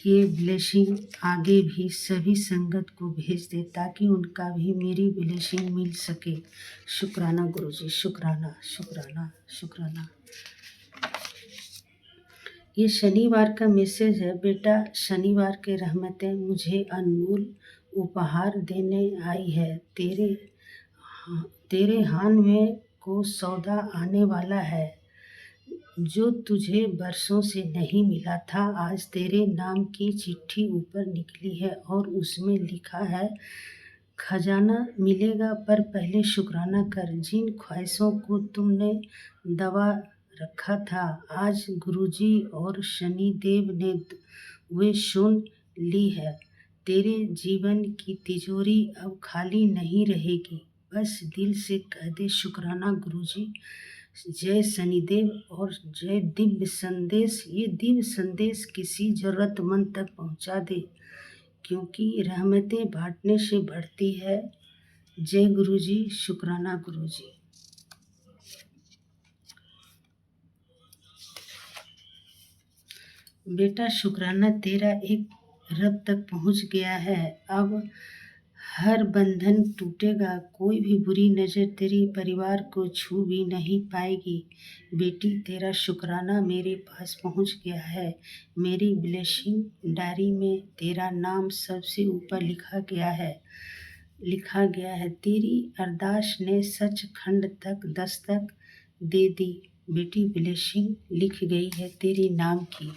ये ब्लेसिंग आगे भी सभी संगत को भेज दे, ताकि उनका भी मेरी ब्लेसिंग मिल सके। शुक्राना गुरु जी, शुक्राना शुक्राना शुक्राना। ये शनिवार का मैसेज है। बेटा, शनिवार के रहमतें मुझे अनमोल उपहार देने आई है। तेरे हाथ में को सौदा आने वाला है जो तुझे बरसों से नहीं मिला था। आज तेरे नाम की चिट्ठी ऊपर निकली है और उसमें लिखा है, खजाना मिलेगा पर पहले शुक्राना कर। जिन ख्वाहिशों को तुमने दबा रखा था, आज गुरुजी और शनिदेव ने वे सुन ली है। तेरे जीवन की तिजोरी अब खाली नहीं रहेगी। बस दिल से कह दे शुक्राना गुरुजी, जय शनिदेव और जय दिव्य संदेश। ये दिव्य संदेश किसी ज़रूरतमंद तक पहुंचा दे, क्योंकि रहमतें बांटने से बढ़ती है। जय गुरुजी, शुक्राना गुरुजी। बेटा शुक्राना तेरा एक रब तक पहुंच गया है। अब हर बंधन टूटेगा, कोई भी बुरी नज़र तेरे परिवार को छू भी नहीं पाएगी। बेटी तेरा शुक्राना मेरे पास पहुंच गया है। मेरी ब्लेसिंग डायरी में तेरा नाम सबसे ऊपर लिखा गया है। तेरी अरदास ने सचखंड तक दस्तक दे दी। बेटी ब्लेसिंग लिख गई है तेरे नाम की।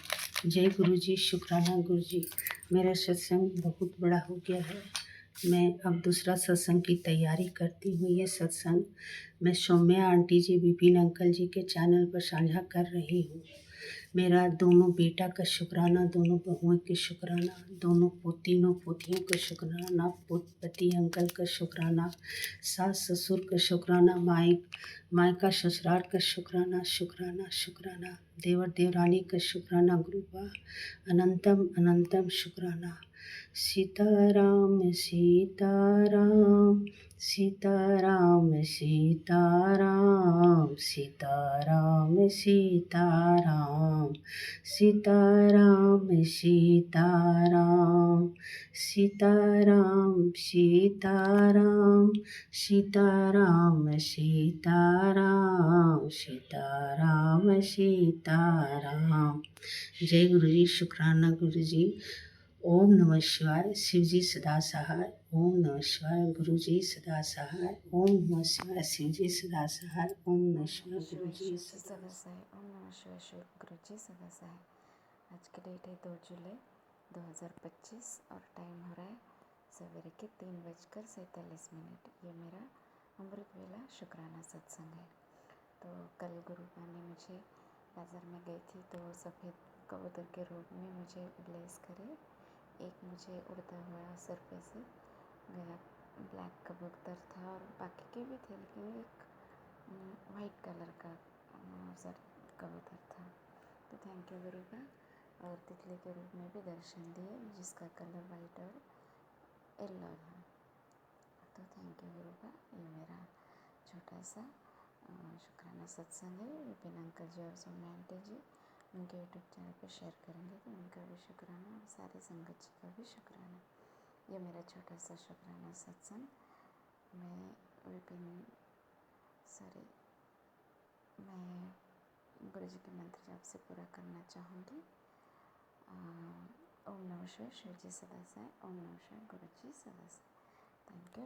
जय गुरुजी, शुक्राना गुरुजी। मेरा सत्संग बहुत बड़ा हो गया है। मैं अब दूसरा सत्संग की तैयारी करती हूँ। ये सत्संग मैं सौम्या आंटी जी, विपिन अंकल जी के चैनल पर साझा कर रही हूँ। मेरा दोनों बेटा का शुक्राना, दोनों बहुओं के शुक्राना, दोनों तीनों पोतियों का शुक्राना, पति अंकल का शुक्राना, सास ससुर का शुक्राना, मायका ससुराल का शुक्राना, शुक्राना शुक्राना, देवर देवरानी का शुक्राना, गुरुबा अनंतम अनंतम शुक्राना। सीताराम सीताराम सीताराम सीताराम सीताराम सीताराम सीताराम सीताराम सीताराम सीताराम सीताराम सीताराम सीताराम सीताराम। जय गुरुजी, शुक्राना गुरुजी। ओम नमः शिवाय, शिवजी सदा सहाय। ओम नमः शिवाय, गुरुजी सदा सहाय। ओम नमः शिवाय, शिवजी सदा सहाय। ओम नमः शिवाय, गुरुजी सदा सहाय। ओम नमः शिवाय, शिव गुरुजी सदा सहाय। आज की डेट है 2 जुलाई 2025 और टाइम हो रहा है सवेरे के 3:47। ये मेरा अमृत वेला शुक्राना सत्संग है। तो कल गुरुबा ने मुझे बाज़ार में गई थी तो सफ़ेद कबूतर के रूप में मुझे ब्लेस करे। एक मुझे उड़ता हुआ सर पे से गया ब्लैक कबूतर था और बाकी के भी थे, लेकिन एक वाइट कलर का सर कबूतर था। तो थैंक यू गुरुबा। और तितली के रूप में भी दर्शन दिए जिसका कलर वाइट और येलो था। तो थैंक यू गुरुबा। ये मेरा छोटा सा शुक्राना सत्संग है। विपिन अंकल जी और सौम्या आंटी जी उनके यूट्यूब चैनल पर शेयर करेंगे तो उनका भी शुक्राना और सारे संगत जी का भी शुक्राना। ये मेरा छोटा सा शुक्राना सत्संग मैं गुरुजी के मंत्र जाप से पूरा करना चाहूँगी। ओम नमः शिवाय, शिव जी सदा सहाय। ओम नमः शिवाय, गुरुजी सदा सहाय। Thank you.